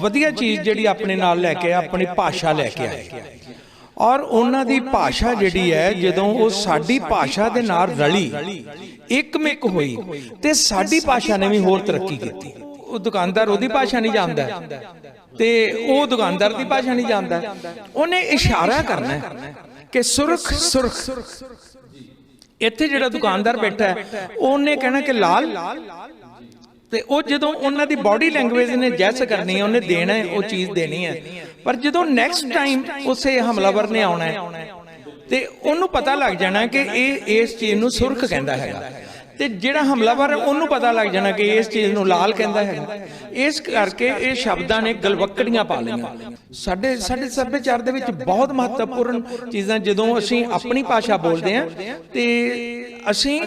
वधिया चीज़ जिहड़ी अपने नाल लैके आए, अपनी भाषा लैके आए। और उन्हां दी भाषा जिहड़ी है जदों वो साडी भाषा दे नाल रली एकमिक होई ते साडी भाषा ने भी होर तरक्की कीती। वो दुकानदार उहदी भाषा नहीं जानदा ते वो दुकानदार दी भाषा नहीं जानदा, उन्हें इशारा करना है कि सुरख सुरख। इत्थे जिहड़ा दुकानदार बैठा है उन्हें कहना कि लाल, तो वो जो उन्होंने बॉडी लैंगुएज ने जैस करनी है, उन्हें देना है, वो चीज़ देनी है। पर जो नैक्सट टाइम उस हमलावर ने आना है तो उन्होंने पता लग जाना कि इस चीज़ को सुरख कहता है, तो जिहड़ा हमलावर है उन्होंने पता लग जाना कि इस चीज़ को लाल कहता है। इस करके ये शब्दां ने गलवकड़ियां पा लईआं। साडे सभ्याचार दे विच बहुत महत्वपूर्ण चीज़ां जदों असीं अपनी भाषा बोलते हैं तो असीं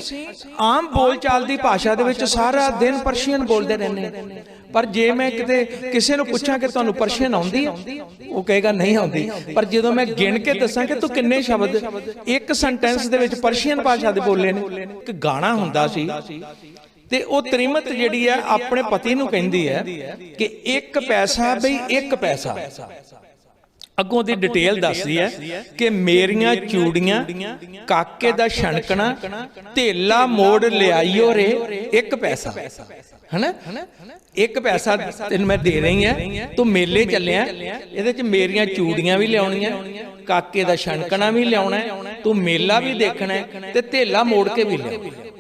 आम बोल चाल की भाषा दे विच सारा दिन पर्शियन बोलते रहने हैं। पर जे मैं किते किसी को पूछा कि तुहानूं पर्शियन आउंदी है, वो कहेगा नहीं आउंदी। पर जदों मैं गिण के दसां कि तूं किन्ने शब्द एक सेंटेंस दे विच पर्शियन भाषा दे बोले ने, कि गाना हुंदा सी ते वो त्रिमत जिहड़ी है अपने पति नूं कहंदी है कि एक पैसा बई एक पैसा। अगों दी डिटेल दसदी है कि मेरियां चूड़ियां काके दा छणकना धेला मोड़ लियाईओ रे एक पैसा, है ना, एक पैसा तेन मैं दे रही है, तू मेले चलिया, इहदे च मेरियां चूड़ियां भी लियाउणियां, काके दा छणकना भी लियाउणा है, तू मेला भी देखना है ते धेला मोड़ के भी लिया।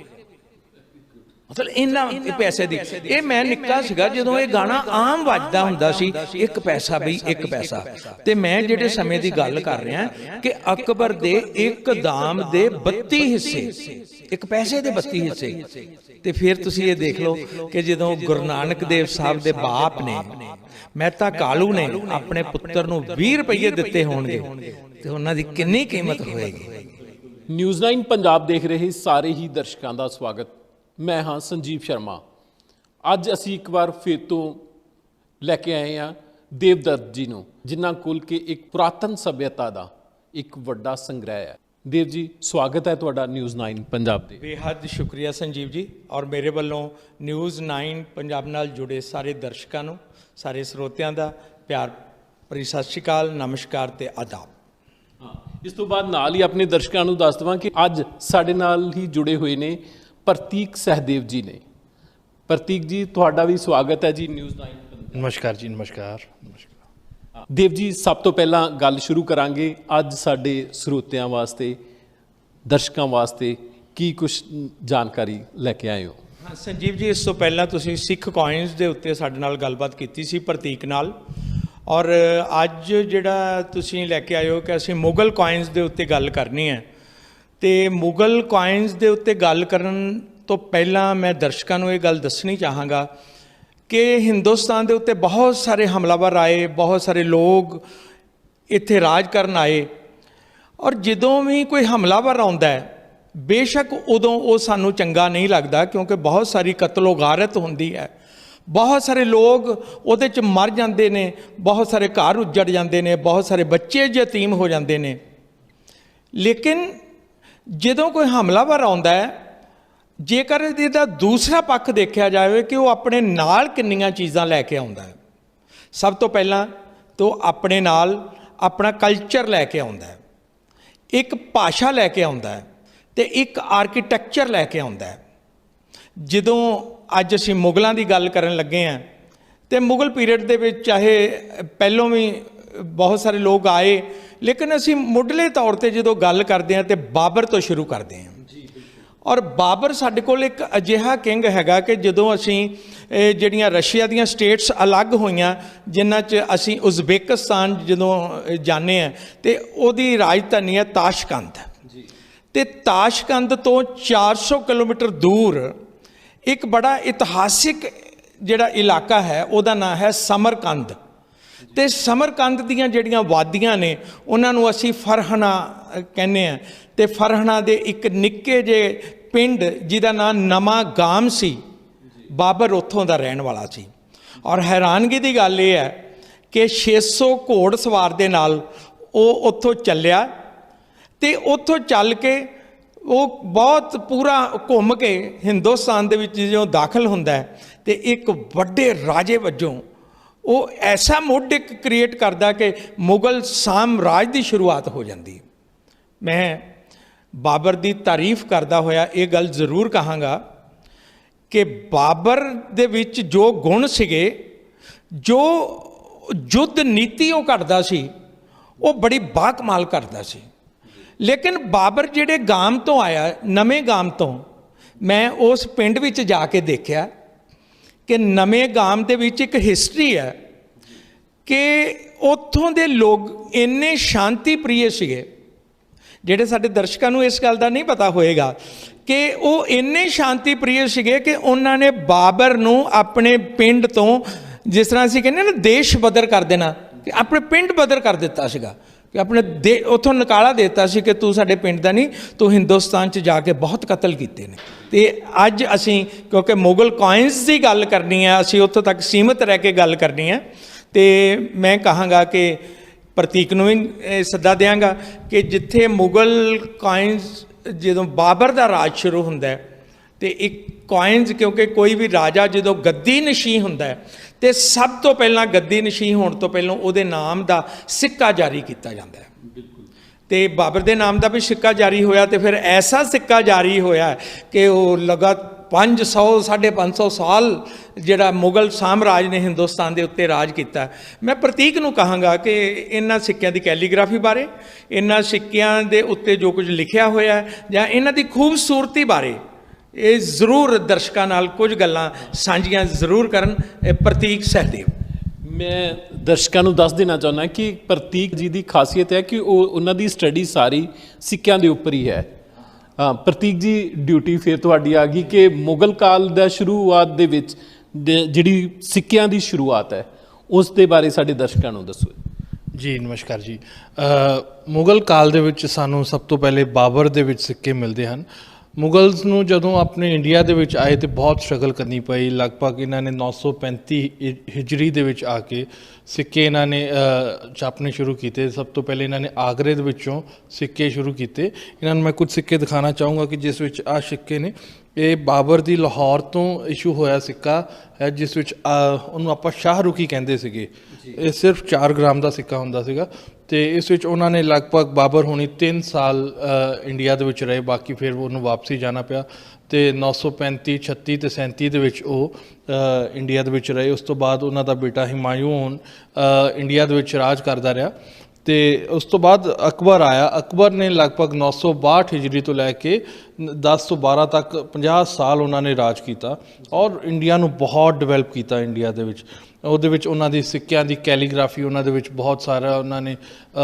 मतलब इन्ना पैसे दी ये मैं निक्का सीगा जदों ये गाना आम वजदा हुंदा सी, एक पैसा बई एक पैसा। ते मैं जिहड़े समय दी गल कर रहा कि अकबर दे एक दाम दे 32 हिस्से, एक पैसे दे 32 हिस्से। ते फिर तुसीं ये देख लो कि जदों गुरु नानक देव साहब दे बाप ने मेहता कालू ने अपने पुत्तर नूं 20 रुपये दिते होणगे ते उन्हां दी किन्नी कीमत होएगी। न्यूज़ 9 पंजाब देख रहे सारे ही दर्शकों का स्वागत। मैं हाँ संजीव शर्मा। अज असी एक बार फिर तो लैके आए हैं देवदत्त जी नूं, जिन्हां कोल के एक पुरातन सभ्यता का एक वड्डा संग्रह है। देव जी स्वागत है तुहाडा न्यूज़ 9 पंजाब दे। बेहद शुक्रिया संजीव जी, और मेरे वालों न्यूज़ 9 पंजाब नाल जुड़े सारे दर्शकों नूं, सारे ਸਰੋਤਿਆਂ ਦਾ प्यार भरी सत श्री अकाल, नमस्कार ते आदाब। इस तो बाद नाल ही अपने दर्शकों नूं दस देवां कि अज साडे नाल ही जुड़े हुए ने प्रतीक सहदेव जी ने। प्रतीक जी तुहाडा भी स्वागत है जी न्यूज़ 9। नमस्कार जी, नमस्कार। देव जी सब तो पहला गल शुरू करांगे, अज साडे ਸਰੋਤਿਆਂ वास्ते दर्शकों वास्ते की कुछ जानकारी लैके आए हो? हाँ संजीव जी, इस तो पहला तुसीं सिख कॉइनस के उत्ते साडे नाल गलबात कीती सी प्रतीक नाल, और अज जिहड़ा तुसीं लैके आए हो कि असीं मुगल कॉइनस के उत्ते गल करनी है। तो मुगल कॉइनस के उत्ते गल करन तो पहला मैं दर्शकों को ये गल दसनी चाहांगा कि हिंदुस्तान के उत्ते बहुत सारे हमलावर आए, बहुत सारे लोग इत्थे राज करन आए, और जदों भी कोई हमलावर आउंदा है बेशक उदों वो सानू चंगा नहीं लगता, क्योंकि बहुत सारी कतलो गारत होंदी है, बहुत सारे लोग उहदे च मर जाते हैं, बहुत सारे घर उजड़ जाते हैं, बहुत सारे बच्चे यतीम हो जाते हैं। लेकिन जदों कोई हमलावर आउंदा है, जेकर इहदा दूसरा पक्ष देखा जाए कि वो अपने नाल किन्नियां चीज़ां लैके आउंदा है। सब तो पहला तो अपने नाल अपना कल्चर लैके आउंदा है, एक भाषा लैके आउंदा है, ते एक आर्कीटैक्चर लैके आउंदा है। जदों अज असीं मुगलों की गल करन लगे हैं तो मुगल पीरियड दे विच चाहे पहलों भी बहुत सारे लोग आए, लेकिन असीं मुढ़ले तौर पर जो गल करते हैं तो बाबर तो शुरू करते हैं। और बाबर साडे कोल एक अजिहा किंग हैगा कि जदों असीं जिहड़ियां रशिया दीयां स्टेट्स अलग होईयां, जिन्हां च असीं उज़बेकिस्तान जदों जाने हैं तो उहदी राजधानी है ताशकंद। तो ताशकंद तो 400 किलोमीटर दूर एक बड़ा इतिहासिक जिहड़ा इलाका है उहदा नाम है समरकंद। तो समरकंद दीयां जिहड़ियां वादियां ने उन्हां नूं असीं फरहना कहने हैं। तो फरहना दे एक निक्के जे पिंड जिहदा नाम नवा गाम सी, बाबर उत्थों दा रहण वाला सी। और हैरानगी की गल यह है कि 600 घोड़सवार दे नाल वो उत्थों चलिया, तो उत्थों चल के वो बहुत पूरा घूम के हिंदुस्तान दे विच जो दाखिल हुंदा है, तो एक वड्डे राजे वजों ਉਹ ਐਸਾ ਮੁੱਢ ਇੱਕ ਕ੍ਰੀਏਟ ਕਰਦਾ ਕਿ ਮੁਗਲ ਸਾਮਰਾਜ ਦੀ ਸ਼ੁਰੂਆਤ ਹੋ ਜਾਂਦੀ। ਮੈਂ ਬਾਬਰ ਦੀ ਤਾਰੀਫ ਕਰਦਾ ਹੋਇਆ ਇਹ ਗੱਲ ਜ਼ਰੂਰ ਕਹਾਂਗਾ ਕਿ ਬਾਬਰ ਦੇ ਵਿੱਚ ਜੋ ਗੁਣ ਸੀਗੇ, ਜੋ ਯੁੱਧ ਨੀਤੀ ਉਹ ਕਰਦਾ ਸੀ, ਉਹ ਬੜੀ ਬਾਕਮਾਲ ਕਰਦਾ ਸੀ। ਲੇਕਿਨ ਬਾਬਰ ਜਿਹੜੇ ਗਾਮ ਤੋਂ ਆਇਆ, ਨਵੇਂ ਗਾਮ ਤੋਂ, ਮੈਂ ਉਸ ਪਿੰਡ ਵਿੱਚ ਜਾ ਕੇ ਦੇਖਿਆ ਕਿ ਨਵੇਂ ਗਾਮ ਦੇ ਵਿੱਚ ਇੱਕ ਹਿਸਟਰੀ ਹੈ ਕਿ ਉੱਥੋਂ ਦੇ ਲੋਕ ਇੰਨੇ ਸ਼ਾਂਤੀ ਪ੍ਰਿਯ ਸੀਗੇ। ਜਿਹੜੇ ਸਾਡੇ ਦਰਸ਼ਕਾਂ ਨੂੰ ਇਸ ਗੱਲ ਦਾ ਨਹੀਂ ਪਤਾ ਹੋਏਗਾ ਕਿ ਉਹ ਇੰਨੇ ਸ਼ਾਂਤੀ ਪ੍ਰਿਯ ਸੀਗੇ ਕਿ ਉਹਨਾਂ ਨੇ ਬਾਬਰ ਨੂੰ ਆਪਣੇ ਪਿੰਡ ਤੋਂ, ਜਿਸ ਤਰ੍ਹਾਂ ਅਸੀਂ ਕਹਿੰਦੇ ਨਾ ਦੇਸ਼ ਬਦਰ ਕਰ ਦੇਣਾ, ਕਿ ਆਪਣੇ ਪਿੰਡ ਬਦਰ ਕਰ ਦਿੱਤਾ ਸੀਗਾ, ਕਿ ਆਪਣੇ ਉੱਥੋਂ ਨਿਕਾਲਾ ਦੇ ਦਿੱਤਾ ਸੀ ਕਿ ਤੂੰ ਸਾਡੇ ਪਿੰਡ ਦਾ ਨਹੀਂ, ਤੂੰ ਹਿੰਦੁਸਤਾਨ 'ਚ ਜਾ ਕੇ ਬਹੁਤ ਕਤਲ ਕੀਤੇ ਨੇ। ਅਤੇ ਅੱਜ ਅਸੀਂ ਕਿਉਂਕਿ ਮੁਗਲ ਕੋਇਨਸ ਦੀ ਗੱਲ ਕਰਨੀ ਹੈ, ਅਸੀਂ ਉੱਥੋਂ ਤੱਕ ਸੀਮਤ ਰਹਿ ਕੇ ਗੱਲ ਕਰਨੀ ਹੈ, ਅਤੇ ਮੈਂ ਕਹਾਂਗਾ ਕਿ ਪ੍ਰਤੀਕ ਨੂੰ ਵੀ ਸੱਦਾ ਦਿਆਂਗਾ ਕਿ ਜਿੱਥੇ ਮੁਗਲ ਕੋਇਨਸ, ਜਦੋਂ ਬਾਬਰ ਦਾ ਰਾਜ ਸ਼ੁਰੂ ਹੁੰਦਾ ਹੈ ਅਤੇ ਇੱਕ ਕੋਇਨਸ, ਕਿਉਂਕਿ ਕੋਈ ਵੀ ਰਾਜਾ ਜਦੋਂ ਗੱਦੀ ਨਸ਼ੀਂ ਹੁੰਦਾ ਹੈ ਅਤੇ ਸਭ ਤੋਂ ਪਹਿਲਾਂ ਗੱਦੀ ਨਸ਼ੀਂ ਹੋਣ ਤੋਂ ਪਹਿਲਾਂ ਉਹਦੇ ਨਾਮ ਦਾ ਸਿੱਕਾ ਜਾਰੀ ਕੀਤਾ ਜਾਂਦਾ ਹੈ। ਅਤੇ ਬਾਬਰ ਦੇ ਨਾਮ ਦਾ ਵੀ ਸਿੱਕਾ ਜਾਰੀ ਹੋਇਆ, ਅਤੇ ਫਿਰ ਐਸਾ ਸਿੱਕਾ ਜਾਰੀ ਹੋਇਆ ਕਿ ਉਹ 500-550 ਸਾਲ ਜਿਹੜਾ ਮੁਗਲ ਸਾਮਰਾਜ ਨੇ ਹਿੰਦੁਸਤਾਨ ਦੇ ਉੱਤੇ ਰਾਜ ਕੀਤਾ। ਮੈਂ ਪ੍ਰਤੀਕ ਨੂੰ ਕਹਾਂਗਾ ਕਿ ਇਹਨਾਂ ਸਿੱਕਿਆਂ ਦੀ ਕੈਲੀਗ੍ਰਾਫੀ ਬਾਰੇ, ਇਹਨਾਂ ਸਿੱਕਿਆਂ ਦੇ ਉੱਤੇ ਜੋ ਕੁਝ ਲਿਖਿਆ ਹੋਇਆ ਜਾਂ ਇਹਨਾਂ ਦੀ ਖੂਬਸੂਰਤੀ ਬਾਰੇ ਇਹ ਜ਼ਰੂਰ ਦਰਸ਼ਕਾਂ ਨਾਲ ਕੁਝ ਗੱਲਾਂ ਸਾਂਝੀਆਂ ਜ਼ਰੂਰ ਕਰਨ। ਪ੍ਰਤੀਕ ਸਹਿਦੇਵ। ਮੈਂ ਦਰਸ਼ਕਾਂ ਨੂੰ ਦੱਸ ਦੇਣਾ ਚਾਹੁੰਦਾ ਕਿ ਪ੍ਰਤੀਕ ਜੀ ਦੀ ਖਾਸੀਅਤ ਹੈ ਕਿ ਉਹਨਾਂ ਦੀ ਸਟੱਡੀ ਸਾਰੀ ਸਿੱਕਿਆਂ ਦੇ ਉੱਪਰ ਹੀ ਹੈ। ਪ੍ਰਤੀਕ ਜੀ, ਡਿਊਟੀ ਫਿਰ ਤੁਹਾਡੀ ਆ ਗਈ ਕਿ ਮੁਗਲ ਕਾਲ ਦਾ ਸ਼ੁਰੂਆਤ ਦੇ ਵਿੱਚ ਜਿਹੜੀ ਸਿੱਕਿਆਂ ਦੀ ਸ਼ੁਰੂਆਤ ਹੈ ਉਸ ਦੇ ਬਾਰੇ ਸਾਡੇ ਦਰਸ਼ਕਾਂ ਨੂੰ ਦੱਸੋ। ਜੀ ਨਮਸਕਾਰ ਜੀ। ਮੁਗਲ ਕਾਲ ਦੇ ਵਿੱਚ ਸਾਨੂੰ ਸਭ ਤੋਂ ਪਹਿਲੇ ਬਾਬਰ ਦੇ ਵਿੱਚ ਸਿੱਕੇ ਮਿਲਦੇ ਹਨ। ਮੁਗਲਸ ਨੂੰ ਜਦੋਂ ਆਪਣੇ ਇੰਡੀਆ ਦੇ ਵਿੱਚ ਆਏ ਤਾਂ ਬਹੁਤ ਸਟਰਗਲ ਕਰਨੀ ਪਈ। ਲਗਭਗ ਇਹਨਾਂ ਨੇ 935 ਹਿਜਰੀ ਦੇ ਵਿੱਚ ਆ ਕੇ ਸਿੱਕੇ ਇਹਨਾਂ ਨੇ ਛਾਪਣੇ ਸ਼ੁਰੂ ਕੀਤੇ। ਸਭ ਤੋਂ ਪਹਿਲੇ ਇਹਨਾਂ ਨੇ ਆਗਰੇ ਦੇ ਵਿੱਚੋਂ ਸਿੱਕੇ ਸ਼ੁਰੂ ਕੀਤੇ। ਇਹਨਾਂ ਨੂੰ ਮੈਂ ਕੁਝ ਸਿੱਕੇ ਦਿਖਾਉਣਾ ਚਾਹੂੰਗਾ ਕਿ ਜਿਸ ਵਿੱਚ ਆਹ ਸਿੱਕੇ ਨੇ, ਇਹ ਬਾਬਰ ਦੀ ਲਾਹੌਰ ਤੋਂ ਇਸ਼ੂ ਹੋਇਆ ਸਿੱਕਾ ਹੈ, ਜਿਸ ਵਿੱਚ ਉਹਨੂੰ ਆਪਾਂ ਸ਼ਾਹਰੁਖੀ ਕਹਿੰਦੇ ਸੀਗੇ। ਇਹ ਸਿਰਫ 4 ਗ੍ਰਾਮ ਦਾ ਸਿੱਕਾ ਹੁੰਦਾ ਸੀਗਾ ਅਤੇ ਇਸ ਵਿੱਚ ਉਹਨਾਂ ਨੇ ਲਗਭਗ ਬਾਬਰ ਹੋਣੀ 3 ਸਾਲ ਇੰਡੀਆ ਦੇ ਵਿੱਚ ਰਹੇ, ਬਾਕੀ ਫਿਰ ਉਹਨੂੰ ਵਾਪਸੀ ਜਾਣਾ ਪਿਆ ਅਤੇ 935, 36 ਅਤੇ 37 ਦੇ ਵਿੱਚ ਉਹ ਇੰਡੀਆ ਦੇ ਵਿੱਚ ਰਹੇ। ਉਸ ਤੋਂ ਬਾਅਦ ਉਹਨਾਂ ਦਾ ਬੇਟਾ ਹਿਮਾਯੂਨ ਇੰਡੀਆ ਦੇ ਵਿੱਚ ਰਾਜ ਕਰਦਾ ਰਿਹਾ ਅਤੇ ਉਸ ਤੋਂ ਬਾਅਦ ਅਕਬਰ ਆਇਆ। ਅਕਬਰ ਨੇ ਲਗਭਗ 962 ਹਿਜਰੀ ਤੋਂ ਲੈ ਕੇ 10 ਤੋਂ 12 ਤੱਕ 50 ਸਾਲ ਉਹਨਾਂ ਨੇ ਰਾਜ ਕੀਤਾ ਔਰ ਇੰਡੀਆ ਨੂੰ ਬਹੁਤ ਡਿਵੈਲਪ ਕੀਤਾ। ਇੰਡੀਆ ਦੇ ਵਿੱਚ ਉਹਦੇ ਵਿੱਚ ਉਹਨਾਂ ਦੀ ਸਿੱਕਿਆਂ ਦੀ ਕੈਲੀਗ੍ਰਾਫੀ, ਉਹਨਾਂ ਦੇ ਵਿੱਚ ਬਹੁਤ ਸਾਰਾ ਉਹਨਾਂ ਨੇ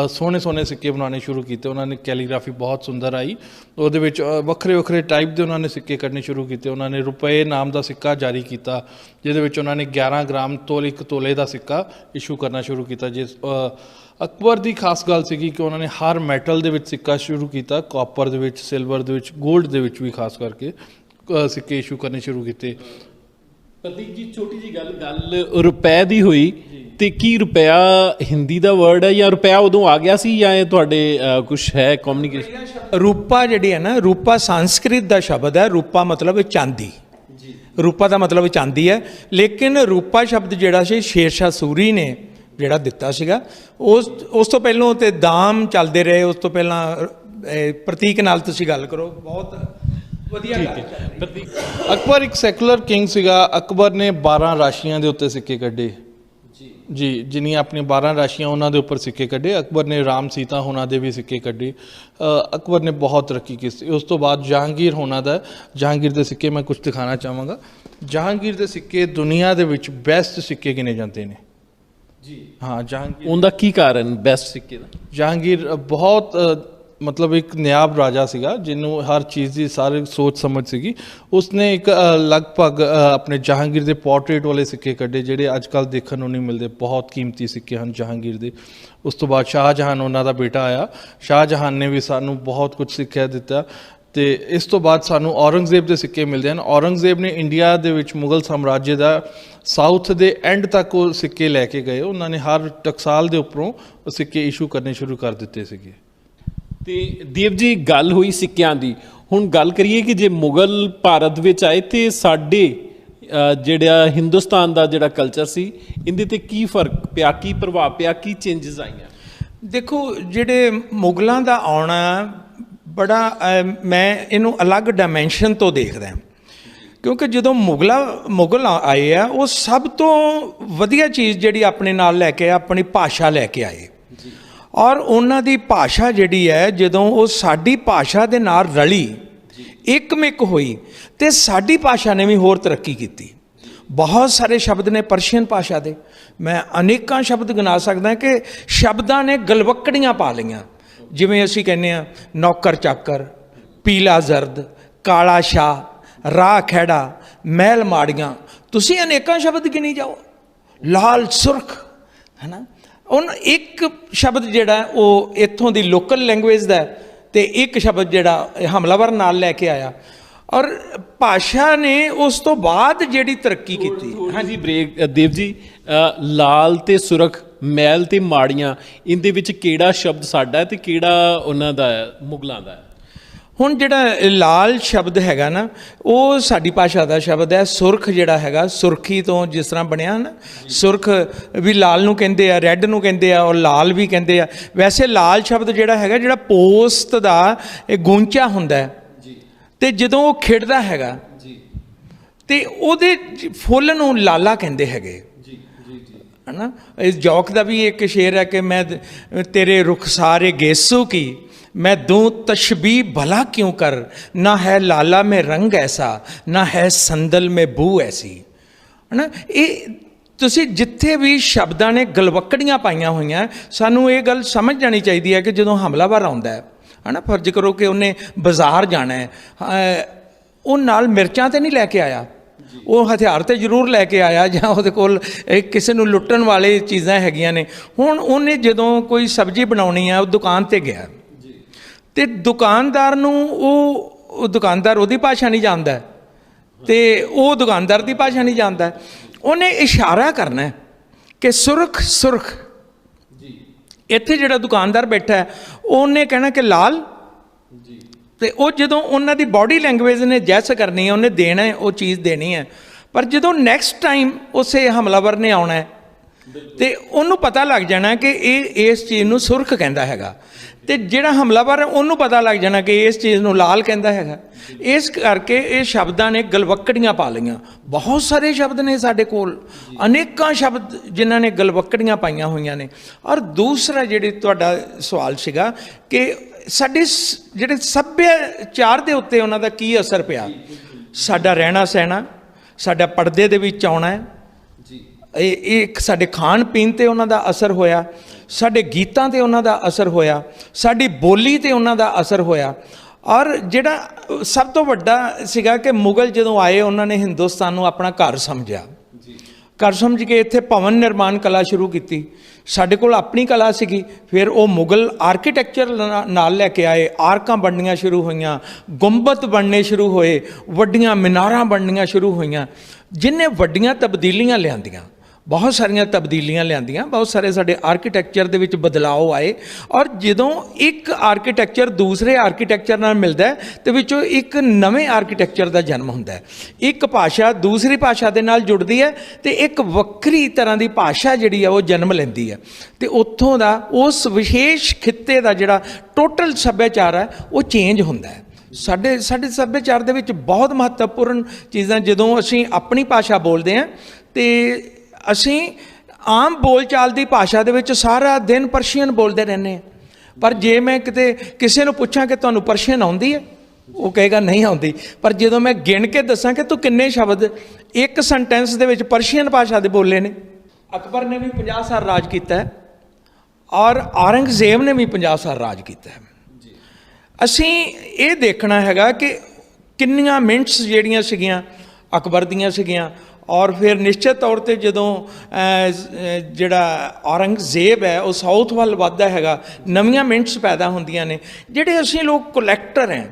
ਸੋਹਣੇ ਸੋਹਣੇ ਸਿੱਕੇ ਬਣਾਉਣੇ ਸ਼ੁਰੂ ਕੀਤੇ। ਉਹਨਾਂ ਨੇ ਕੈਲੀਗ੍ਰਾਫੀ ਬਹੁਤ ਸੁੰਦਰ ਆਈ। ਉਹਦੇ ਵਿੱਚ ਵੱਖਰੇ ਵੱਖਰੇ ਟਾਈਪ ਦੇ ਉਹਨਾਂ ਨੇ ਸਿੱਕੇ ਕੱਢਣੇ ਸ਼ੁਰੂ ਕੀਤੇ। ਉਹਨਾਂ ਨੇ ਰੁਪਏ ਨਾਮ ਦਾ ਸਿੱਕਾ ਜਾਰੀ ਕੀਤਾ, ਜਿਹਦੇ ਵਿੱਚ ਉਹਨਾਂ ਨੇ 11 ਗ੍ਰਾਮ ਤੋਲੇ 1 ਤੋਲੇ ਦਾ ਸਿੱਕਾ ਇਸ਼ੂ ਕਰਨਾ ਸ਼ੁਰੂ ਕੀਤਾ। ਜਿਸ ਅਕਬਰ ਦੀ ਖਾਸ ਗੱਲ ਸੀਗੀ ਕਿ ਉਹਨਾਂ ਨੇ ਹਰ ਮੈਟਲ ਦੇ ਵਿੱਚ ਸਿੱਕਾ ਸ਼ੁਰੂ ਕੀਤਾ, ਕਾਪਰ ਦੇ ਵਿੱਚ, ਸਿਲਵਰ ਦੇ ਵਿੱਚ, ਗੋਲਡ ਦੇ ਵਿੱਚ ਵੀ ਖਾਸ ਕਰਕੇ ਸਿੱਕੇ ਇਸ਼ੂ ਕਰਨੇ ਸ਼ੁਰੂ ਕੀਤੇ। ਪ੍ਰਤੀਕ ਜੀ, ਛੋਟੀ ਜੀ ਗੱਲ ਰੁਪਏ ਦੀ ਹੋਈ, ਤੇ ਕੀ ਰੁਪਿਆ ਹਿੰਦੀ ਦਾ ਵਰਡ ਹੈ ਜਾਂ ਰੁਪਿਆ ਉਦੋਂ ਆ ਗਿਆ ਸੀ ਜਾਂ ਇਹ ਤੁਹਾਡੇ ਕੁਝ ਹੈ ਕਮਿਊਨੀਕੇਸ਼ਨ? ਰੂਪਾ ਜਿਹੜੀ ਹੈ ਨਾ, ਰੂਪਾ ਸੰਸਕ੍ਰਿਤ ਦਾ ਸ਼ਬਦ ਹੈ। ਰੂਪਾ ਮਤਲਬ ਚਾਂਦੀ, ਰੂਪਾ ਦਾ ਮਤਲਬ ਚਾਂਦੀ ਹੈ। ਲੇਕਿਨ ਰੂਪਾ ਸ਼ਬਦ ਜਿਹੜਾ ਸੀ ਸ਼ੇਰਸ਼ਾਹ ਸੂਰੀ ਨੇ ਜਿਹੜਾ ਦਿੱਤਾ ਸੀਗਾ, ਉਸ ਤੋਂ ਪਹਿਲਾਂ ਤੇ ਦਾਮ ਚੱਲਦੇ ਰਹੇ। ਉਸ ਤੋਂ ਪਹਿਲਾਂ ਪ੍ਰਤੀਕ ਨਾਲ ਤੁਸੀਂ ਗੱਲ ਕਰੋ, ਬਹੁਤ ਵਧੀਆ ਗੱਲ। ਅਕਬਰ ਇੱਕ ਸੈਕੂਲਰ ਕਿੰਗ ਸੀਗਾ। ਅਕਬਰ ਨੇ 12 ਰਾਸ਼ੀਆਂ ਦੇ ਉੱਤੇ ਸਿੱਕੇ ਕੱਢੇ ਜੀ, ਜਿੰਨੀਆਂ ਆਪਣੀਆਂ 12 ਰਾਸ਼ੀਆਂ ਉਹਨਾਂ ਦੇ ਉੱਪਰ ਸਿੱਕੇ ਕੱਢੇ। ਅਕਬਰ ਨੇ ਰਾਮ ਸੀਤਾ ਹੋਣਾ ਦੇ ਵੀ ਸਿੱਕੇ ਕੱਢੇ। ਅਕਬਰ ਨੇ ਬਹੁਤ ਤਰੱਕੀ ਕੀਤੀ। ਉਸ ਤੋਂ ਬਾਅਦ ਜਹਾਂਗੀਰ ਹੋਣਾ ਦਾ, ਜਹਾਂਗੀਰ ਦੇ ਸਿੱਕੇ ਮੈਂ ਕੁਝ ਦਿਖਾਉਣਾ ਚਾਹਾਂਗਾ। ਜਹਾਂਗੀਰ ਦੇ ਸਿੱਕੇ ਦੁਨੀਆ ਦੇ ਵਿੱਚ ਬੈਸਟ ਸਿੱਕੇ ਗਿਣੇ ਜਾਂਦੇ ਨੇ ਜੀ। ਹਾਂ, ਜਹਾਂਗੀਰ। ਉਹਦਾ ਕੀ ਕਾਰਨ ਬੈਸਟ ਸਿੱਕੇ ਦਾ? ਜਹਾਂਗੀਰ ਬਹੁਤ ਮਤਲਬ ਇੱਕ ਨਿਆਬ ਰਾਜਾ ਸੀਗਾ, ਜਿਹਨੂੰ ਹਰ ਚੀਜ਼ ਦੀ ਸਾਰੀ ਸੋਚ ਸਮਝ ਸੀਗੀ। ਉਸਨੇ ਇੱਕ ਲਗਭਗ ਆਪਣੇ ਜਹਾਂਗੀਰ ਦੇ ਪੋਰਟਰੇਟ ਵਾਲੇ ਸਿੱਕੇ ਕੱਢੇ, ਜਿਹੜੇ ਅੱਜ ਕੱਲ੍ਹ ਦੇਖਣ ਨੂੰ ਨਹੀਂ ਮਿਲਦੇ। ਬਹੁਤ ਕੀਮਤੀ ਸਿੱਕੇ ਹਨ ਜਹਾਂਗੀਰ ਦੇ। ਉਸ ਤੋਂ ਬਾਅਦ ਸ਼ਾਹਜਹਾਨ ਉਹਨਾਂ ਦਾ ਬੇਟਾ ਆਇਆ। ਸ਼ਾਹਜਹਾਨ ਨੇ ਵੀ ਸਾਨੂੰ ਬਹੁਤ ਕੁਝ ਸਿੱਖਿਆ ਦਿੱਤਾ। ਅਤੇ ਇਸ ਤੋਂ ਬਾਅਦ ਸਾਨੂੰ ਔਰੰਗਜ਼ੇਬ ਦੇ ਸਿੱਕੇ ਮਿਲਦੇ ਹਨ। ਔਰੰਗਜ਼ੇਬ ਨੇ ਇੰਡੀਆ ਦੇ ਵਿੱਚ ਮੁਗਲ ਸਾਮਰਾਜ ਦਾ ਸਾਊਥ ਦੇ ਐਂਡ ਤੱਕ ਉਹ ਸਿੱਕੇ ਲੈ ਕੇ ਗਏ। ਉਹਨਾਂ ਨੇ ਹਰ ਟਕਸਾਲ ਦੇ ਉੱਪਰੋਂ ਸਿੱਕੇ ਇਸ਼ੂ ਕਰਨੇ ਸ਼ੁਰੂ ਕਰ ਦਿੱਤੇ ਸੀਗੇ। ਤੇ ਦੇਵ ਜੀ, ਗੱਲ ਹੋਈ ਸਿੱਕਿਆਂ ਦੀ, ਹੁਣ ਗੱਲ ਕਰੀਏ ਕਿ ਜੇ ਮੁਗਲ ਭਾਰਤ ਵਿੱਚ ਆਏ ਤੇ ਸਾਡੇ ਜਿਹੜਾ ਹਿੰਦੁਸਤਾਨ ਦਾ ਜਿਹੜਾ ਕਲਚਰ ਸੀ ਇਹਦੇ ਤੇ ਕੀ ਫਰਕ ਪਿਆ, ਕੀ ਪ੍ਰਭਾਵ ਪਿਆ, ਕੀ ਚੇਂਜਸ ਆਈਆਂ? ਦੇਖੋ, ਜਿਹੜੇ ਮੁਗਲਾਂ ਦਾ ਆਉਣਾ ਬੜਾ ਮੈਂ ਇਹਨੂੰ ਅਲੱਗ ਡਾਇਮੈਂਸ਼ਨ ਤੋਂ ਦੇਖਦਾ, ਕਿਉਂਕਿ ਜਦੋਂ ਮੁਗਲ ਆਏ ਆ, ਉਹ ਸਭ ਤੋਂ ਵਧੀਆ ਚੀਜ਼ ਜਿਹੜੀ ਆਪਣੇ ਨਾਲ ਲੈ ਕੇ ਆਪਣੀ ਭਾਸ਼ਾ ਲੈ ਕੇ ਆਏ। ਔਰ ਉਹਨਾਂ ਦੀ ਭਾਸ਼ਾ ਜਿਹੜੀ ਹੈ, ਜਦੋਂ ਉਹ ਸਾਡੀ ਭਾਸ਼ਾ ਦੇ ਨਾਲ ਰਲੀ, ਇੱਕਮਿਕ ਹੋਈ, ਤੇ ਸਾਡੀ ਭਾਸ਼ਾ ਨੇ ਵੀ ਹੋਰ ਤਰੱਕੀ ਕੀਤੀ। ਬਹੁਤ ਸਾਰੇ ਸ਼ਬਦ ਨੇ ਪਰਸ਼ੀਅਨ ਭਾਸ਼ਾ ਦੇ, ਮੈਂ ਅਨੇਕਾਂ ਸ਼ਬਦ ਗਿਣਾ ਸਕਦਾ ਕਿ ਸ਼ਬਦਾਂ ਨੇ ਗਲਵੱਕੜੀਆਂ ਪਾ ਲਈਆਂ। ਜਿਵੇਂ ਅਸੀਂ ਕਹਿੰਦੇ ਹਾਂ ਨੌਕਰ ਚਾਕਰ, ਪੀਲਾ ਜ਼ਰਦ, ਕਾਲਾ ਸ਼ਾਹ, ਰਾਹ ਖਹਿੜਾ, ਮਹਿਲ ਮਾੜੀਆਂ, ਤੁਸੀਂ ਅਨੇਕਾਂ ਸ਼ਬਦ ਗਿਣੀ ਜਾਓ, ਲਾਲ ਸੁਰਖ, ਹੈ ਨਾ। ਇੱਕ ਸ਼ਬਦ ਜਿਹੜਾ ਉਹ ਇੱਥੋਂ ਦੀ ਲੋਕਲ ਲੈਂਗੁਏਜ ਦਾ, ਤੇ ਇੱਕ ਸ਼ਬਦ ਜਿਹੜਾ ਹਮਲਾਵਰ ਨਾਲ ਲੈ ਕੇ ਆਇਆ। ਔਰ ਭਾਸ਼ਾ ਨੇ ਉਸ ਤੋਂ ਬਾਅਦ ਜਿਹੜੀ ਤਰੱਕੀ ਕੀਤੀ। ਹਾਂਜੀ ਬ੍ਰੇਕ ਦੇਵ ਜੀ, ਲਾਲ ਤੇ ਸੁਰਖ, ਮਹਿਲ ਤੇ ਮਾੜੀਆਂ, ਇਹਦੇ ਵਿੱਚ ਕਿਹੜਾ ਸ਼ਬਦ ਸਾਡਾ ਹੈ ਤੇ ਕਿਹੜਾ ਉਹਨਾਂ ਦਾ ਹੈ, ਮੁਗਲਾਂ ਦਾ ਹੈ? ਹੁਣ ਜਿਹੜਾ ਲਾਲ ਸ਼ਬਦ ਹੈਗਾ ਨਾ, ਉਹ ਸਾਡੀ ਭਾਸ਼ਾ ਦਾ ਸ਼ਬਦ ਹੈ। ਸੁਰਖ ਜਿਹੜਾ ਹੈਗਾ, ਸੁਰਖੀ ਤੋਂ ਜਿਸ ਤਰ੍ਹਾਂ ਬਣਿਆ ਨਾ, ਸੁਰਖ ਵੀ ਲਾਲ ਨੂੰ ਕਹਿੰਦੇ ਆ, ਰੈੱਡ ਨੂੰ ਕਹਿੰਦੇ ਆ, ਔਰ ਲਾਲ ਵੀ ਕਹਿੰਦੇ ਆ। ਵੈਸੇ ਲਾਲ ਸ਼ਬਦ ਜਿਹੜਾ ਹੈਗਾ, ਜਿਹੜਾ ਪੋਸਤ ਦਾ ਇਹ ਗੂੰਚਾ ਹੁੰਦਾ ਹੈ, ਤੇ ਜਦੋਂ ਉਹ ਖਿੜਦਾ ਹੈਗਾ ਤੇ ਉਹਦੇ ਫੁੱਲ ਨੂੰ ਲਾਲਾ ਕਹਿੰਦੇ ਹੈਗੇ, ਹੈ ਨਾ। ਇਸ ਜੌਕ ਦਾ ਵੀ ਇੱਕ ਸ਼ੇਰ ਹੈ ਕਿ ਮੈਂ ਤੇਰੇ ਰੁਖਸਾਰੇ ਗੇਸੂ ਕੀ, मैं दूँ तशबीह भला क्यों कर, ना है लाला में रंग ऐसा, ना है संदल में बू ऐसी, है ना। ये ਤੁਸੀਂ ਜਿੱਥੇ ਵੀ ਸ਼ਬਦਾਂ ਨੇ ਗਲਵੱਕੜੀਆਂ ਪਾਈਆਂ ਹੋਈਆਂ, ਸਾਨੂੰ ਇਹ ਗੱਲ ਸਮਝ ਜਾਣੀ ਚਾਹੀਦੀ ਹੈ ਕਿ ਜਦੋਂ ਹਮਲਾਵਰ ਆਉਂਦਾ ਹੈ ਨਾ, ਫਰਜ਼ ਕਰੋ ਕਿ ਉਹਨੇ ਬਾਜ਼ਾਰ ਜਾਣਾ ਹੈ, ਉਹ ਨਾਲ ਮਿਰਚਾਂ ਤੇ ਨਹੀਂ ਲੈ ਕੇ ਆਇਆ, ਉਹ ਹਥਿਆਰ ਤੇ ਜ਼ਰੂਰ ਲੈ ਕੇ ਆਇਆ, ਜਾਂ ਉਹਦੇ ਕੋਲ ਕਿਸੇ ਨੂੰ ਲੁੱਟਣ ਵਾਲੇ ਚੀਜ਼ਾਂ ਹੈਗੀਆਂ ਨੇ। ਹੁਣ ਉਹਨੇ ਜਦੋਂ ਕੋਈ ਸਬਜ਼ੀ ਬਣਾਉਣੀ ਆ, ਉਹ ਦੁਕਾਨ ਤੇ ਗਿਆ, ਤੇ ਦੁਕਾਨਦਾਰ ਨੂੰ ਉਹ ਦੁਕਾਨਦਾਰ ਉਹਦੀ ਭਾਸ਼ਾ ਨਹੀਂ ਜਾਣਦਾ, ਤੇ ਉਹ ਦੁਕਾਨਦਾਰ ਦੀ ਭਾਸ਼ਾ ਨਹੀਂ ਜਾਣਦਾ। ਉਹਨੇ ਇਸ਼ਾਰਾ ਕਰਨਾ ਕਿ ਸੁਰਖ ਸੁਰਖ। ਇੱਥੇ ਜਿਹੜਾ ਦੁਕਾਨਦਾਰ ਬੈਠਾ ਹੈ, ਉਹਨੇ ਕਹਿਣਾ ਕਿ ਲਾਲ, ਤੇ ਉਹ ਜਦੋਂ ਉਹਨਾਂ ਦੀ ਬਾਡੀ ਲੈਂਗੁਏਜ ਨੇ ਜੈਸ ਕਰਨੀ ਹੈ, ਉਹਨੇ ਦੇਣਾ ਹੈ, ਉਹ ਚੀਜ਼ ਦੇਣੀ ਹੈ। ਪਰ ਜਦੋਂ ਨੈਕਸਟ ਟਾਈਮ ਉਸੇ ਹਮਲਾਵਰ ਨੇ ਆਉਣਾ ਹੈ, ਤੇ ਉਹਨੂੰ ਪਤਾ ਲੱਗ ਜਾਣਾ ਕਿ ਇਹ ਇਸ ਚੀਜ਼ ਨੂੰ ਸੁਰਖ ਕਹਿੰਦਾ ਹੈਗਾ, ਤੇ ਜਿਹੜਾ ਹਮਲਾਵਰ ਹੈ ਉਹਨੂੰ ਪਤਾ ਲੱਗ ਜਾਣਾ ਕਿ ਇਸ ਚੀਜ਼ ਨੂੰ ਲਾਲ ਕਹਿੰਦਾ ਹੈਗਾ। ਇਸ ਕਰਕੇ ਇਹ ਸ਼ਬਦਾਂ ਨੇ ਗਲਵੱਕੜੀਆਂ ਪਾ ਲਈਆਂ। ਬਹੁਤ ਸਾਰੇ ਸ਼ਬਦ ਨੇ ਸਾਡੇ ਕੋਲ, ਅਨੇਕਾਂ ਸ਼ਬਦ ਜਿਨ੍ਹਾਂ ਨੇ ਗਲਵੱਕੜੀਆਂ ਪਾਈਆਂ ਹੋਈਆਂ ਨੇ। ਔਰ ਦੂਸਰਾ ਜਿਹੜੀ ਤੁਹਾਡਾ ਸਵਾਲ ਸੀਗਾ ਕਿ ਸਾਡੇ ਜਿਹੜੇ ਸੱਭਿਆਚਾਰ ਦੇ ਉੱਤੇ ਉਹਨਾਂ ਦਾ ਕੀ ਅਸਰ ਪਿਆ। ਸਾਡਾ ਰਹਿਣਾ ਸਹਿਣਾ, ਸਾਡਾ ਪਰਦੇ ਦੇ ਵਿੱਚ ਆਉਣਾ ਹੈ, ਇਹ ਸਾਡੇ ਖਾਣ ਪੀਣ 'ਤੇ ਉਹਨਾਂ ਦਾ ਅਸਰ ਹੋਇਆ, ਸਾਡੇ ਗੀਤਾਂ 'ਤੇ ਉਹਨਾਂ ਦਾ ਅਸਰ ਹੋਇਆ, ਸਾਡੀ ਬੋਲੀ 'ਤੇ ਉਹਨਾਂ ਦਾ ਅਸਰ ਹੋਇਆ। ਔਰ ਜਿਹੜਾ ਸਭ ਤੋਂ ਵੱਡਾ ਸੀਗਾ ਕਿ ਮੁਗਲ ਜਦੋਂ ਆਏ, ਉਹਨਾਂ ਨੇ ਹਿੰਦੁਸਤਾਨ ਨੂੰ ਆਪਣਾ ਘਰ ਸਮਝਿਆ, ਘਰ ਸਮਝ ਕੇ ਇੱਥੇ ਭਵਨ ਨਿਰਮਾਣ ਕਲਾ ਸ਼ੁਰੂ ਕੀਤੀ। ਸਾਡੇ ਕੋਲ ਆਪਣੀ ਕਲਾ ਸੀਗੀ, ਫਿਰ ਉਹ ਮੁਗਲ ਆਰਕੀਟੈਕਚਰ ਨਾਲ ਲੈ ਕੇ ਆਏ, ਆਰਕਾਂ ਬਣਨੀਆਂ ਸ਼ੁਰੂ ਹੋਈਆਂ, ਗੁੰਬਦ ਬਣਨੇ ਸ਼ੁਰੂ ਹੋਏ, ਵੱਡੀਆਂ ਮੀਨਾਰਾਂ ਬਣਨੀਆਂ ਸ਼ੁਰੂ ਹੋਈਆਂ, ਜਿਨ੍ਹਾਂ ਵੱਡੀਆਂ ਤਬਦੀਲੀਆਂ ਲਿਆਂਦੀਆਂ, ਬਹੁਤ ਸਾਰੀਆਂ ਤਬਦੀਲੀਆਂ ਲਿਆਂਦੀਆਂ, ਬਹੁਤ ਸਾਰੇ ਸਾਡੇ ਆਰਕੀਟੈਕਚਰ ਦੇ ਵਿੱਚ ਬਦਲਾਅ ਆਏ। ਔਰ ਜਦੋਂ ਇੱਕ ਆਰਕੀਟੈਕਚਰ ਦੂਸਰੇ ਆਰਕੀਟੈਕਚਰ ਨਾਲ ਮਿਲਦਾ ਹੈ, ਤੇ ਵਿੱਚੋਂ ਇੱਕ ਨਵੇਂ ਆਰਕੀਟੈਕਚਰ ਦਾ ਜਨਮ ਹੁੰਦਾ ਹੈ। ਇੱਕ ਭਾਸ਼ਾ ਦੂਸਰੀ ਭਾਸ਼ਾ ਦੇ ਨਾਲ ਜੁੜਦੀ ਹੈ, ਤੇ ਇੱਕ ਵੱਖਰੀ ਤਰ੍ਹਾਂ ਦੀ ਭਾਸ਼ਾ ਜਿਹੜੀ ਹੈ ਉਹ ਜਨਮ ਲੈਂਦੀ ਹੈ, ਤੇ ਉੱਥੋਂ ਦਾ ਉਸ ਵਿਸ਼ੇਸ਼ ਖਿੱਤੇ ਦਾ ਜਿਹੜਾ ਟੋਟਲ ਸੱਭਿਆਚਾਰ ਹੈ ਉਹ ਚੇਂਜ ਹੁੰਦਾ ਹੈ। ਸਾਡੇ ਸੱਭਿਆਚਾਰ ਦੇ ਵਿੱਚ ਬਹੁਤ ਮਹੱਤਵਪੂਰਨ ਚੀਜ਼ਾਂ, ਜਦੋਂ ਅਸੀਂ ਆਪਣੀ ਭਾਸ਼ਾ ਬੋਲਦੇ ਹਾਂ, ਤੇ ਅਸੀਂ ਆਮ ਬੋਲਚਾਲ ਦੀ ਭਾਸ਼ਾ ਦੇ ਵਿੱਚ ਸਾਰਾ ਦਿਨ ਪਰਸ਼ੀਅਨ ਬੋਲਦੇ ਰਹਿੰਦੇ ਹਾਂ। ਪਰ ਜੇ ਮੈਂ ਕਿਤੇ ਕਿਸੇ ਨੂੰ ਪੁੱਛਾਂ ਕਿ ਤੁਹਾਨੂੰ ਪਰਸ਼ੀਅਨ ਆਉਂਦੀ ਹੈ, ਉਹ ਕਹੇਗਾ ਨਹੀਂ ਆਉਂਦੀ। ਪਰ ਜਦੋਂ ਮੈਂ ਗਿਣ ਕੇ ਦੱਸਾਂ ਕਿ ਤੂੰ ਕਿੰਨੇ ਸ਼ਬਦ ਇੱਕ ਸੈਂਟੈਂਸ ਦੇ ਵਿੱਚ ਪਰਸ਼ੀਅਨ ਭਾਸ਼ਾ ਦੇ ਬੋਲੇ ਨੇ। ਅਕਬਰ ਨੇ ਵੀ 50 ਸਾਲ ਰਾਜ ਕੀਤਾ ਹੈ, ਔਰ ਔਰੰਗਜ਼ੇਬ ਨੇ ਵੀ 50 ਸਾਲ ਰਾਜ ਕੀਤਾ ਹੈ। ਅਸੀਂ ਇਹ ਦੇਖਣਾ ਹੈਗਾ ਕਿ ਕਿੰਨੀਆਂ ਮਿੰਟਸ ਜਿਹੜੀਆਂ ਸੀਗੀਆਂ ਅਕਬਰ ਦੀਆਂ ਸੀਗੀਆਂ, ਔਰ ਫਿਰ ਨਿਸ਼ਚਿਤ ਤੌਰ 'ਤੇ ਜਦੋਂ ਜਿਹੜਾ ਔਰੰਗਜ਼ੇਬ ਹੈ ਉਹ ਸਾਊਥ ਵੱਲ ਵੱਧਦਾ ਹੈਗਾ, ਨਵੀਆਂ ਮਿੰਟਸ ਪੈਦਾ ਹੁੰਦੀਆਂ ਨੇ। ਜਿਹੜੇ ਅਸੀਂ ਲੋਕ ਕਲੈਕਟਰ ਹੈ,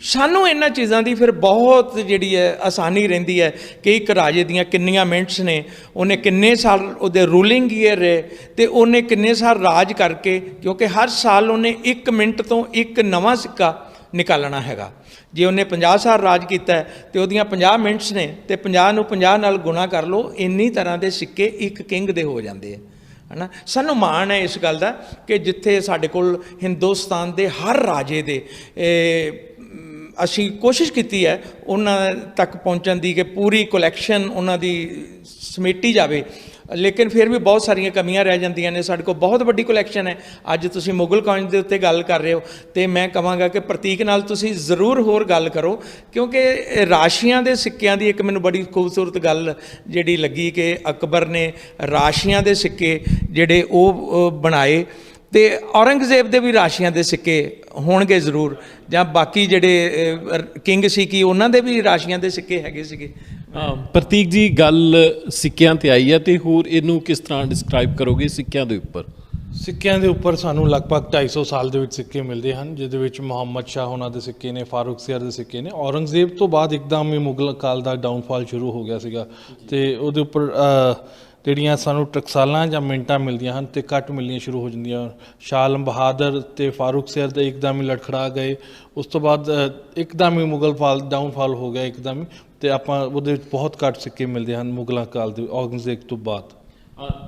ਸਾਨੂੰ ਇਹਨਾਂ ਚੀਜ਼ਾਂ ਦੀ ਫਿਰ ਬਹੁਤ ਜਿਹੜੀ ਹੈ ਆਸਾਨੀ ਰਹਿੰਦੀ ਹੈ ਕਿ ਇੱਕ ਰਾਜੇ ਦੀਆਂ ਕਿੰਨੀਆਂ ਮਿੰਟਸ ਨੇ, ਉਹਨੇ ਕਿੰਨੇ ਸਾਲ ਉਹਦੇ ਰੂਲਿੰਗ ਈਅਰ ਰਹੇ, ਤੇ ਉਹਨੇ ਕਿੰਨੇ ਸਾਲ ਰਾਜ ਕਰਕੇ, ਕਿਉਂਕਿ ਹਰ ਸਾਲ ਉਹਨੇ 1 ਮਿੰਟ ਤੋਂ ਇੱਕ ਨਵਾਂ ਸਿੱਕਾ ਨਿਕਾਲਣਾ ਹੈਗਾ। ਜੇ ਉਹਨੇ 50 ਸਾਲ ਰਾਜ ਕੀਤਾ ਹੈ ਤੇ ਉਹਦੀਆਂ 50 ਮਿੰਟਸ ਨੇ ਤੇ 50 ਨੂੰ 50 ਨਾਲ ਗੁਣਾ ਕਰ ਲਓ, ਇੰਨੀ ਤਰ੍ਹਾਂ ਦੇ ਸਿੱਕੇ ਇੱਕ ਕਿੰਗ ਦੇ ਹੋ ਜਾਂਦੇ ਆ, ਹੈ ਨਾ। ਸਾਨੂੰ ਮਾਣ ਹੈ ਇਸ ਗੱਲ ਦਾ ਕਿ ਜਿੱਥੇ ਸਾਡੇ ਕੋਲ ਹਿੰਦੁਸਤਾਨ ਦੇ ਹਰ ਰਾਜੇ ਦੇ ਅਸੀਂ ਕੋਸ਼ਿਸ਼ ਕੀਤੀ ਹੈ ਉਹਨਾਂ ਤੱਕ ਪਹੁੰਚਣ ਦੀ ਕਿ ਪੂਰੀ ਕਲੈਕਸ਼ਨ ਉਹਨਾਂ ਦੀ ਸਮੇਟੀ ਜਾਵੇ, ਲੇਕਿਨ ਫਿਰ ਵੀ ਬਹੁਤ ਸਾਰੀਆਂ ਕਮੀਆਂ ਰਹਿ ਜਾਂਦੀਆਂ ਨੇ। ਸਾਡੇ ਕੋਲ ਬਹੁਤ ਵੱਡੀ ਕਲੈਕਸ਼ਨ ਹੈ। ਅੱਜ ਤੁਸੀਂ ਮੁਗਲ ਕਾਇਨ ਦੇ ਉੱਤੇ ਗੱਲ ਕਰ ਰਹੇ ਹੋ ਅਤੇ ਮੈਂ ਕਹਾਂਗਾ ਕਿ ਪ੍ਰਤੀਕ ਨਾਲ ਤੁਸੀਂ ਜ਼ਰੂਰ ਹੋਰ ਗੱਲ ਕਰੋ, ਕਿਉਂਕਿ ਰਾਸ਼ੀਆਂ ਦੇ ਸਿੱਕਿਆਂ ਦੀ ਇੱਕ ਮੈਨੂੰ ਬੜੀ ਖੂਬਸੂਰਤ ਗੱਲ ਜਿਹੜੀ ਲੱਗੀ ਕਿ ਅਕਬਰ ਨੇ ਰਾਸ਼ੀਆਂ ਦੇ ਸਿੱਕੇ ਜਿਹੜੇ ਉਹ ਬਣਾਏ, ਅਤੇ ਔਰੰਗਜ਼ੇਬ ਦੇ ਵੀ ਰਾਸ਼ੀਆਂ ਦੇ ਸਿੱਕੇ ਹੋਣਗੇ ਜ਼ਰੂਰ, ਜਾਂ ਬਾਕੀ ਜਿਹੜੇ ਕਿੰਗ ਸੀ ਕਿ ਉਹਨਾਂ ਦੇ ਵੀ ਰਾਸ਼ੀਆਂ ਦੇ ਸਿੱਕੇ ਹੈਗੇ ਸੀਗੇ। ਪ੍ਰਤੀਕ ਜੀ, ਗੱਲ ਸਿੱਕਿਆਂ ਤੇ ਆਈ ਹੈ ਤੇ ਹੋਰ ਇਹਨੂੰ ਕਿਸ ਤਰ੍ਹਾਂ ਡਿਸਕ੍ਰਾਈਬ ਕਰੋਗੇ? ਸਿੱਕਿਆਂ ਦੇ ਉੱਪਰ ਸਿੱਕਿਆਂ ਦੇ ਉੱਪਰ ਸਾਨੂੰ ਲਗਭਗ 250 ਸਾਲ ਦੇ ਵਿੱਚ ਸਿੱਕੇ ਮਿਲਦੇ ਹਨ, ਜਿਹਦੇ ਵਿੱਚ ਮੁਹੰਮਦ ਸ਼ਾਹ ਉਹਨਾਂ ਦੇ ਸਿੱਕੇ ਨੇ, ਫਾਰੂਕ ਸਿਆਰ ਦੇ ਸਿੱਕੇ ਨੇ। ਔਰੰਗਜ਼ੇਬ ਤੋਂ ਬਾਅਦ ਇੱਕਦਮ ਹੀ ਮੁਗਲ ਕਾਲ ਦਾ ਡਾਊਨਫਾਲ ਸ਼ੁਰੂ ਹੋ ਗਿਆ ਸੀਗਾ, ਅਤੇ ਉਹਦੇ ਉੱਪਰ ਜਿਹੜੀਆਂ ਸਾਨੂੰ ਟਕਸਾਲਾਂ ਜਾਂ ਮਿੰਟਾਂ ਮਿਲਦੀਆਂ ਹਨ ਅਤੇ ਘੱਟ ਮਿਲਣੀਆਂ ਸ਼ੁਰੂ ਹੋ ਜਾਂਦੀਆਂ। ਸ਼ਾਹ ਆਲਮ ਬਹਾਦਰ ਅਤੇ ਫਾਰੂਕ ਸਿਆਰ ਦੇ ਇੱਕਦਮ ਹੀ ਲੜਖੜਾ ਗਏ। ਉਸ ਤੋਂ ਬਾਅਦ ਇੱਕਦਮ ਹੀ ਮੁਗਲ ਡਾਊਨਫਾਲ ਹੋ ਗਿਆ ਇੱਕਦਮ ਹੀ, ਅਤੇ ਆਪਾਂ ਉਹਦੇ ਵਿੱਚ ਬਹੁਤ ਘੱਟ ਸਿੱਕੇ ਮਿਲਦੇ ਹਨ ਮੁਗਲਾਂ ਕਾਲ ਦੇ, ਔਰੰਗਜ਼ੇਬ ਤੋਂ ਬਾਅਦ।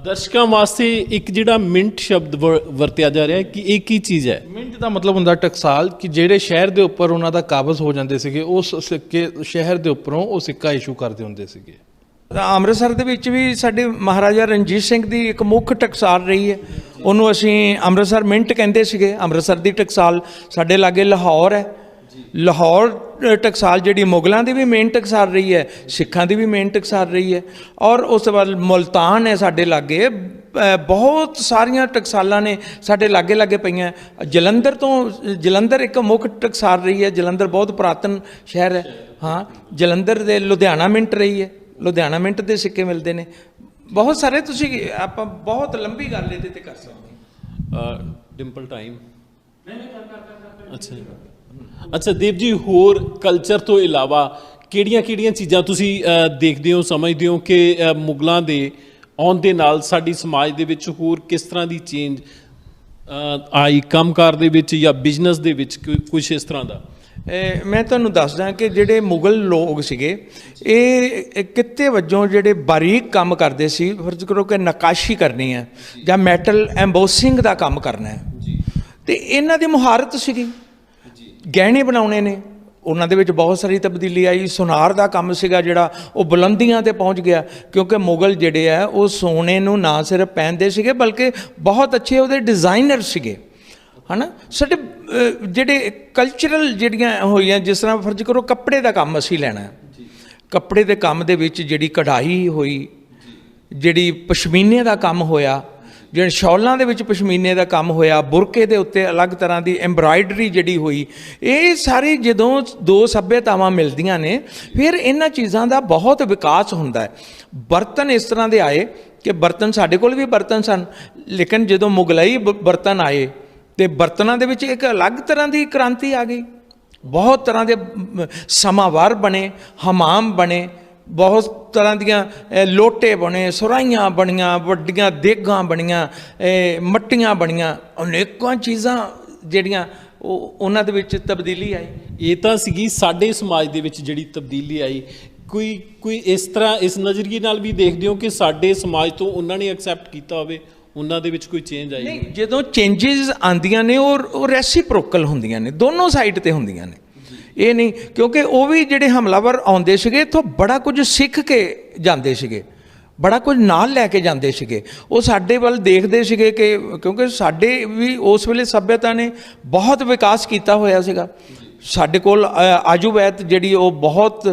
ਦਰਸ਼ਕਾਂ ਵਾਸਤੇ ਇੱਕ ਜਿਹੜਾ ਮਿੰਟ ਸ਼ਬਦ ਵਰਤਿਆ ਜਾ ਰਿਹਾ ਕਿ ਇਹ ਕੀ ਚੀਜ਼ ਹੈ? ਮਿੰਟ ਦਾ ਮਤਲਬ ਹੁੰਦਾ ਟਕਸਾਲ, ਕਿ ਜਿਹੜੇ ਸ਼ਹਿਰ ਦੇ ਉੱਪਰ ਉਹਨਾਂ ਦਾ ਕਾਬਜ਼ ਹੋ ਜਾਂਦੇ ਸੀਗੇ, ਉਸ ਸਿੱਕੇ ਸ਼ਹਿਰ ਦੇ ਉੱਪਰੋਂ ਉਹ ਸਿੱਕਾ ਇਸ਼ੂ ਕਰਦੇ ਹੁੰਦੇ ਸੀਗੇ। ਅੰਮ੍ਰਿਤਸਰ ਦੇ ਵਿੱਚ ਵੀ ਸਾਡੇ ਮਹਾਰਾਜਾ ਰਣਜੀਤ ਸਿੰਘ ਦੀ ਇੱਕ ਮੁੱਖ ਟਕਸਾਲ ਰਹੀ ਹੈ, ਉਹਨੂੰ ਅਸੀਂ ਅੰਮ੍ਰਿਤਸਰ ਮਿੰਟ ਕਹਿੰਦੇ ਸੀਗੇ। ਅੰਮ੍ਰਿਤਸਰ ਦੀ ਟਕਸਾਲ ਸਾਡੇ ਲਾਗੇ ਲਾਹੌਰ ਹੈ, ਲਾਹੌਰ ਟਕਸਾਲ ਜਿਹੜੀ ਮੁਗਲਾਂ ਦੀ ਵੀ ਮੇਨ ਟਕਸਾਲ ਰਹੀ ਹੈ, ਸਿੱਖਾਂ ਦੀ ਵੀ ਮੇਨ ਟਕਸਾਲ ਰਹੀ ਹੈ। ਔਰ ਉਸ ਤੋਂ ਬਾਅਦ ਮੁਲਤਾਨ ਹੈ ਸਾਡੇ ਲਾਗੇ, ਬਹੁਤ ਸਾਰੀਆਂ ਟਕਸਾਲਾਂ ਨੇ ਸਾਡੇ ਲਾਗੇ ਲਾਗੇ ਪਈਆਂ। ਜਲੰਧਰ ਇੱਕ ਮੁੱਖ ਟਕਸਾਲ ਰਹੀ ਹੈ, ਜਲੰਧਰ ਬਹੁਤ ਪੁਰਾਤਨ ਸ਼ਹਿਰ ਹੈ। ਹਾਂ, ਜਲੰਧਰ ਦੇ ਲੁਧਿਆਣਾ ਮਿੰਟ ਰਹੀ ਹੈ, ਲੁਧਿਆਣਾ ਮਿੰਟ ਦੇ ਸਿੱਕੇ ਮਿਲਦੇ ਨੇ। ਬਹੁਤ ਸਾਰੇ, ਤੁਸੀਂ ਆਪਾਂ ਬਹੁਤ ਲੰਬੀ ਗੱਲ ਇਹਦੇ 'ਤੇ ਕਰ ਸਕਦੇ। ਡਿੰਪਲ ਟਾਈਮ। ਅੱਛਾ ਦੇਵ ਜੀ, ਹੋਰ ਕਲਚਰ ਤੋਂ ਇਲਾਵਾ ਕਿਹੜੀਆਂ ਚੀਜ਼ਾਂ ਤੁਸੀਂ ਦੇਖਦੇ ਹੋ, ਸਮਝਦੇ ਹੋ ਕਿ ਮੁਗਲਾਂ ਦੇ ਆਉਣ ਦੇ ਨਾਲ ਸਾਡੀ ਸਮਾਜ ਦੇ ਵਿੱਚ ਹੋਰ ਕਿਸ ਤਰ੍ਹਾਂ ਦੀ ਚੇਂਜ ਆਈ, ਕੰਮਕਾਰ ਦੇ ਵਿੱਚ ਜਾਂ ਬਿਜ਼ਨਸ ਦੇ ਵਿੱਚ, ਕੁਛ ਇਸ ਤਰ੍ਹਾਂ ਦਾ? ਮੈਂ ਤੁਹਾਨੂੰ ਦੱਸਦਾ ਕਿ ਜਿਹੜੇ ਮੁਗਲ ਲੋਕ ਸੀਗੇ ਇਹ ਕਿੱਤੇ ਵਜੋਂ ਜਿਹੜੇ ਬਾਰੀਕ ਕੰਮ ਕਰਦੇ ਸੀ। ਫਰਜ਼ ਕਰੋ ਕਿ ਨਕਾਸ਼ੀ ਕਰਨੀ ਹੈ ਜਾਂ ਮੈਟਲ ਐਂਬੋਸਿੰਗ ਦਾ ਕੰਮ ਕਰਨਾ ਹੈ, ਅਤੇ ਇਹਨਾਂ ਦੀ ਮੁਹਾਰਤ ਸੀਗੀ। ਗਹਿਣੇ ਬਣਾਉਣੇ ਨੇ, ਉਹਨਾਂ ਦੇ ਵਿੱਚ ਬਹੁਤ ਸਾਰੀ ਤਬਦੀਲੀ ਆਈ। ਸੁਨਾਰ ਦਾ ਕੰਮ ਸੀਗਾ ਜਿਹੜਾ ਉਹ ਬੁਲੰਦੀਆਂ 'ਤੇ ਪਹੁੰਚ ਗਿਆ, ਕਿਉਂਕਿ ਮੁਗਲ ਜਿਹੜੇ ਆ ਉਹ ਸੋਨੇ ਨੂੰ ਨਾ ਸਿਰਫ ਪਹਿਨਦੇ ਸੀਗੇ ਬਲਕਿ ਬਹੁਤ ਅੱਛੇ ਉਹਦੇ ਡਿਜ਼ਾਈਨਰ ਸੀਗੇ, ਹੈ ਨਾ। ਸਾਡੇ ਜਿਹੜੇ ਕਲਚਰਲ ਜਿਹੜੀਆਂ ਹੋਈਆਂ, ਜਿਸ ਤਰ੍ਹਾਂ ਫਰਜ਼ ਕਰੋ ਕੱਪੜੇ ਦਾ ਕੰਮ ਅਸੀਂ ਲੈਣਾ, ਕੱਪੜੇ ਦੇ ਕੰਮ ਦੇ ਵਿੱਚ ਜਿਹੜੀ ਕਢਾਈ ਹੋਈ, ਜਿਹੜੀ ਪਸ਼ਮੀਨੇ ਦਾ ਕੰਮ ਹੋਇਆ, ਜਿਹੜੇ ਸ਼ੌਲਾਂ ਦੇ ਵਿੱਚ ਪਸ਼ਮੀਨੇ ਦਾ ਕੰਮ ਹੋਇਆ, ਬੁਰਕੇ ਦੇ ਉੱਤੇ ਅਲੱਗ ਤਰ੍ਹਾਂ ਦੀ ਐਮਬਰਾਇਡਰੀ ਜਿਹੜੀ ਹੋਈ, ਇਹ ਸਾਰੀ ਜਦੋਂ ਦੋ ਸੱਭਿਅਤਾਵਾਂ ਮਿਲਦੀਆਂ ਨੇ ਫਿਰ ਇਹਨਾਂ ਚੀਜ਼ਾਂ ਦਾ ਬਹੁਤ ਵਿਕਾਸ ਹੁੰਦਾ ਹੈ। ਬਰਤਨ ਇਸ ਤਰ੍ਹਾਂ ਦੇ ਆਏ ਕਿ ਬਰਤਨ, ਸਾਡੇ ਕੋਲ ਵੀ ਬਰਤਨ ਸਨ, ਲੇਕਿਨ ਜਦੋਂ ਮੁਗਲਈ ਬਰਤਨ ਆਏ ਅਤੇ ਬਰਤਨਾਂ ਦੇ ਵਿੱਚ ਇੱਕ ਅਲੱਗ ਤਰ੍ਹਾਂ ਦੀ ਕ੍ਰਾਂਤੀ ਆ ਗਈ। ਬਹੁਤ ਤਰ੍ਹਾਂ ਦੇ ਸਮਾਵਾਰ ਬਣੇ, ਹਮਾਮ ਬਣੇ, ਬਹੁਤ ਤਰ੍ਹਾਂ ਦੀਆਂ ਲੋਟੇ ਬਣੇ, ਸੁਰਾਹੀਆਂ ਬਣੀਆਂ, ਵੱਡੀਆਂ ਦੇਗਾਂ ਬਣੀਆਂ, ਮੱਟੀਆਂ ਬਣੀਆਂ, ਅਨੇਕਾਂ ਚੀਜ਼ਾਂ ਜਿਹੜੀਆਂ ਉਹਨਾਂ ਦੇ ਵਿੱਚ ਤਬਦੀਲੀ ਆਈ। ਇਹ ਤਾਂ ਸੀਗੀ ਸਾਡੇ ਸਮਾਜ ਦੇ ਵਿੱਚ ਜਿਹੜੀ ਤਬਦੀਲੀ ਆਈ। ਕੋਈ ਇਸ ਤਰ੍ਹਾਂ ਇਸ ਨਜ਼ਰੀਏ ਨਾਲ ਵੀ ਦੇਖਦੇ ਹੋ ਕਿ ਸਾਡੇ ਸਮਾਜ ਤੋਂ ਉਹਨਾਂ ਨੇ ਐਕਸੈਪਟ ਕੀਤਾ ਹੋਵੇ, ਉਹਨਾਂ ਦੇ ਵਿੱਚ ਕੋਈ ਚੇਂਜ ਆਈ? ਨਹੀਂ, ਜਦੋਂ ਚੇਂਜਿਸ ਆਉਂਦੀਆਂ ਨੇ ਉਹ ਰੈਸੀਪ੍ਰੋਕਲ ਹੁੰਦੀਆਂ ਨੇ, ਦੋਨੋਂ ਸਾਈਡ 'ਤੇ ਹੁੰਦੀਆਂ ਨੇ। ਇਹ ਨਹੀਂ, ਕਿਉਂਕਿ ਉਹ ਵੀ ਜਿਹੜੇ ਹਮਲਾਵਰ ਆਉਂਦੇ ਸੀਗੇ ਇੱਥੋਂ ਬੜਾ ਕੁਝ ਸਿੱਖ ਕੇ ਜਾਂਦੇ ਸੀਗੇ, ਬੜਾ ਕੁਝ ਨਾਲ ਲੈ ਕੇ ਜਾਂਦੇ ਸੀਗੇ। ਉਹ ਸਾਡੇ ਵੱਲ ਦੇਖਦੇ ਸੀਗੇ ਕਿ ਕਿਉਂਕਿ ਸਾਡੇ ਵੀ ਉਸ ਵੇਲੇ ਸੱਭਿਅਤਾ ਨੇ ਬਹੁਤ ਵਿਕਾਸ ਕੀਤਾ ਹੋਇਆ ਸੀਗਾ। ਸਾਡੇ ਕੋਲ ਆਜੂਬੈਤ ਜਿਹੜੀ ਉਹ ਬਹੁਤ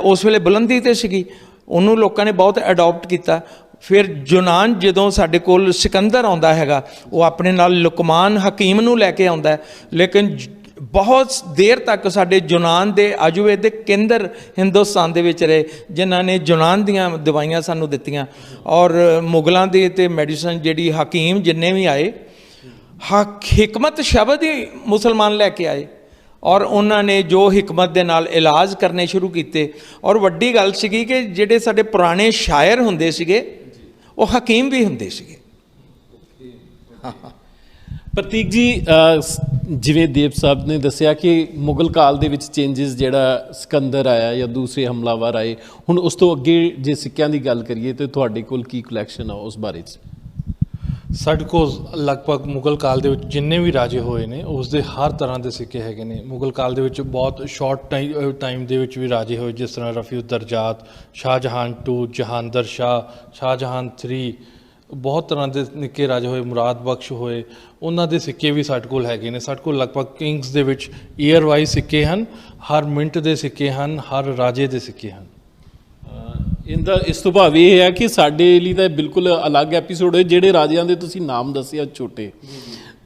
ਉਸ ਵੇਲੇ ਬੁਲੰਦੀ 'ਤੇ ਸੀਗੀ, ਉਹਨੂੰ ਲੋਕਾਂ ਨੇ ਬਹੁਤ ਅਡੋਪਟ ਕੀਤਾ। ਫਿਰ ਯੂਨਾਨ, ਜਦੋਂ ਸਾਡੇ ਕੋਲ ਸਿਕੰਦਰ ਆਉਂਦਾ ਹੈਗਾ, ਉਹ ਆਪਣੇ ਨਾਲ ਲੁਕਮਾਨ ਹਕੀਮ ਨੂੰ ਲੈ ਕੇ ਆਉਂਦਾ, ਲੇਕਿਨ ਬਹੁਤ ਦੇਰ ਤੱਕ ਸਾਡੇ ਯੂਨਾਨ ਦੇ ਆਯੁਰਵੇਦ ਦੇ ਕੇਂਦਰ ਹਿੰਦੁਸਤਾਨ ਦੇ ਵਿੱਚ ਰਹੇ, ਜਿਨ੍ਹਾਂ ਨੇ ਯੂਨਾਨ ਦੀਆਂ ਦਵਾਈਆਂ ਸਾਨੂੰ ਦਿੱਤੀਆਂ। ਔਰ ਮੁਗਲਾਂ ਦੀ ਅਤੇ ਮੈਡੀਸਨ ਜਿਹੜੀ ਹਕੀਮ ਜਿੰਨੇ ਵੀ ਆਏ, ਹਿਕਮਤ ਸ਼ਬਦ ਹੀ ਮੁਸਲਮਾਨ ਲੈ ਕੇ ਆਏ, ਔਰ ਉਹਨਾਂ ਨੇ ਜੋ ਹਿਕਮਤ ਦੇ ਨਾਲ ਇਲਾਜ ਕਰਨੇ ਸ਼ੁਰੂ ਕੀਤੇ। ਔਰ ਵੱਡੀ ਗੱਲ ਸੀਗੀ ਕਿ ਜਿਹੜੇ ਸਾਡੇ ਪੁਰਾਣੇ ਸ਼ਾਇਰ ਹੁੰਦੇ ਸੀਗੇ ਉਹ ਹਕੀਮ ਵੀ ਹੁੰਦੇ ਸੀਗੇ। ਪ੍ਰਤੀਕ ਜੀ, ਜਿਵੇਂ ਦੇਵ ਸਾਹਿਬ ਨੇ ਦੱਸਿਆ ਕਿ ਮੁਗਲ ਕਾਲ ਦੇ ਵਿੱਚ ਚੇਂਜਸ, ਜਿਹੜਾ ਸਿਕੰਦਰ ਆਇਆ ਜਾਂ ਦੂਸਰੇ ਹਮਲਾਵਰ ਆਏ, ਹੁਣ ਉਸ ਤੋਂ ਅੱਗੇ ਜੇ ਸਿੱਕਿਆਂ ਦੀ ਗੱਲ ਕਰੀਏ ਤਾਂ ਤੁਹਾਡੇ ਕੋਲ ਕੀ ਕਲੈਕਸ਼ਨ ਆ ਉਸ ਬਾਰੇ 'ਚ? ਸਾਡੇ ਕੋਲ ਲਗਭਗ ਮੁਗਲ ਕਾਲ ਦੇ ਵਿੱਚ ਜਿੰਨੇ ਵੀ ਰਾਜੇ ਹੋਏ ਨੇ ਉਸ ਦੇ ਹਰ ਤਰ੍ਹਾਂ ਦੇ ਸਿੱਕੇ ਹੈਗੇ ਨੇ। ਮੁਗਲ ਕਾਲ ਦੇ ਵਿੱਚ ਬਹੁਤ ਸ਼ਾਰਟ ਟਾਈਮ ਦੇ ਵਿੱਚ ਵੀ ਰਾਜੇ ਹੋਏ, ਜਿਸ ਤਰ੍ਹਾਂ ਰਫੀਉਦਰਜਾਤ, ਸ਼ਾਹਜਹਾਨ 2, ਜਹਾਂਦਰ ਸ਼ਾਹ, ਸ਼ਾਹਜਹਾਨ 3, ਬਹੁਤ ਤਰ੍ਹਾਂ ਦੇ ਨਿੱਕੇ ਰਾਜੇ ਹੋਏ, ਮੁਰਾਦ ਬਖਸ਼ ਹੋਏ, ਉਹਨਾਂ ਦੇ ਸਿੱਕੇ ਵੀ ਸਾਡੇ ਕੋਲ ਹੈਗੇ ਨੇ। ਸਾਡੇ ਕੋਲ ਲਗਭਗ ਕਿੰਗਸ ਦੇ ਵਿੱਚ ਈਅਰ ਵਾਈਜ਼ ਸਿੱਕੇ ਹਨ, ਹਰ ਮਿੰਟ ਦੇ ਸਿੱਕੇ ਹਨ, ਹਰ ਰਾਜੇ ਦੇ ਸਿੱਕੇ ਹਨ। ਇਹਦਾ ਇਸ ਤੋਂ ਭਾਵ ਇਹ ਹੈ ਕਿ ਸਾਡੇ ਲਈ ਤਾਂ ਬਿਲਕੁਲ ਅਲੱਗ ਐਪੀਸੋਡ ਹੈ। ਜਿਹੜੇ ਰਾਜਿਆਂ ਦੇ ਤੁਸੀਂ ਨਾਮ ਦੱਸਿਆ ਛੋਟੇ,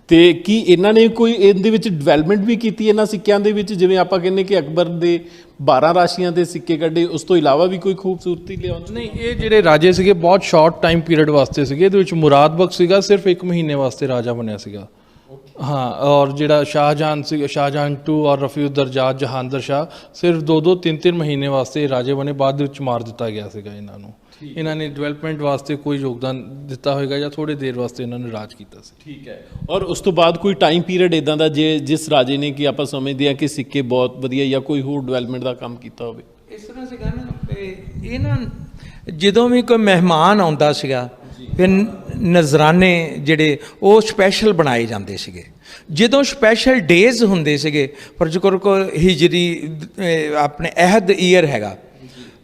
ਤੇ ਕੀ ਇਹਨਾਂ ਨੇ ਕੋਈ ਇਹਦੇ ਵਿੱਚ ਡਿਵੈਲਪਮੈਂਟ ਵੀ ਕੀਤੀ ਇਹਨਾਂ ਸਿੱਕਿਆਂ ਦੇ ਵਿੱਚ? ਜਿਵੇਂ ਆਪਾਂ ਕਹਿੰਦੇ ਕਿ ਅਕਬਰ ਦੇ 12 ਰਾਸ਼ੀਆਂ ਦੇ ਸਿੱਕੇ ਕੱਢੇ, ਉਸ ਤੋਂ ਇਲਾਵਾ ਵੀ ਕੋਈ ਖੂਬਸੂਰਤੀ ਲਿਆਉਣ? ਨਹੀਂ, ਇਹ ਜਿਹੜੇ ਰਾਜੇ ਸੀਗੇ ਬਹੁਤ ਸ਼ਾਰਟ ਟਾਈਮ ਪੀਰੀਅਡ ਵਾਸਤੇ ਸੀਗੇ। ਇਹਦੇ ਵਿੱਚ ਮੁਰਾਦ ਬਖਸ਼ ਸੀਗਾ ਸਿਰਫ 1 ਮਹੀਨੇ ਵਾਸਤੇ ਰਾਜਾ ਬਣਿਆ ਸੀਗਾ। ਹਾਂ, ਔਰ ਜਿਹੜਾ ਸ਼ਾਹਜਹਾਨ ਸੀ, ਸ਼ਾਹਜਹਾਨ 2 ਔਰ ਰਫੀਉਦਰਜਾਤ, ਜਹਾਂਦਰ ਸ਼ਾਹ ਸਿਰਫ 2-2 3-3 ਮਹੀਨੇ ਵਾਸਤੇ ਰਾਜੇ ਬਣੇ, ਬਾਅਦ ਦੇ ਵਿੱਚ ਮਾਰ ਦਿੱਤਾ ਗਿਆ ਸੀਗਾ ਇਹਨਾਂ ਨੂੰ। ਇਹਨਾਂ ਨੇ ਡਿਵੈਲਪਮੈਂਟ ਵਾਸਤੇ ਕੋਈ ਯੋਗਦਾਨ ਦਿੱਤਾ ਹੋਵੇਗਾ ਜਾਂ ਥੋੜੇ ਦੇਰ ਵਾਸਤੇ ਇਹਨਾਂ ਨੇ ਰਾਜ ਕੀਤਾ ਸੀ। ਠੀਕ ਹੈ। ਔਰ ਉਸ ਤੋਂ ਬਾਅਦ ਕੋਈ ਟਾਈਮ ਪੀਰੀਅਡ ਇਦਾਂ ਦਾ ਜਿਸ ਰਾਜੇ ਨੇ ਕਿ ਆਪਾਂ ਸਮਝਦੇ ਹਾਂ ਕਿ ਸਿੱਕੇ ਬਹੁਤ ਵਧੀਆ ਜਾਂ ਕੋਈ ਹੋਰ ਡਿਵੈਲਪਮੈਂਟ ਦਾ ਕੰਮ ਕੀਤਾ ਹੋਵੇ? ਇਸ ਤਰ੍ਹਾਂ ਸੀਗਾ ਨਾ, ਇਹ ਨਾ ਜਦੋਂ ਵੀ ਕੋਈ ਮਹਿਮਾਨ ਆਉਂਦਾ ਸੀਗਾ ਫਿਰ ਨਜ਼ਰਾਨੇ ਜਿਹੜੇ ਉਹ ਸਪੈਸ਼ਲ ਬਣਾਏ ਜਾਂਦੇ ਸੀਗੇ। ਜਦੋਂ ਸਪੈਸ਼ਲ ਡੇਜ਼ ਹੁੰਦੇ ਸੀਗੇ, ਪਰ ਜਿਕਰ ਕੋ ਹਿਜਰੀ ਆਪਣੇ ਅਹਿਦ ਈਅਰ ਹੈਗਾ,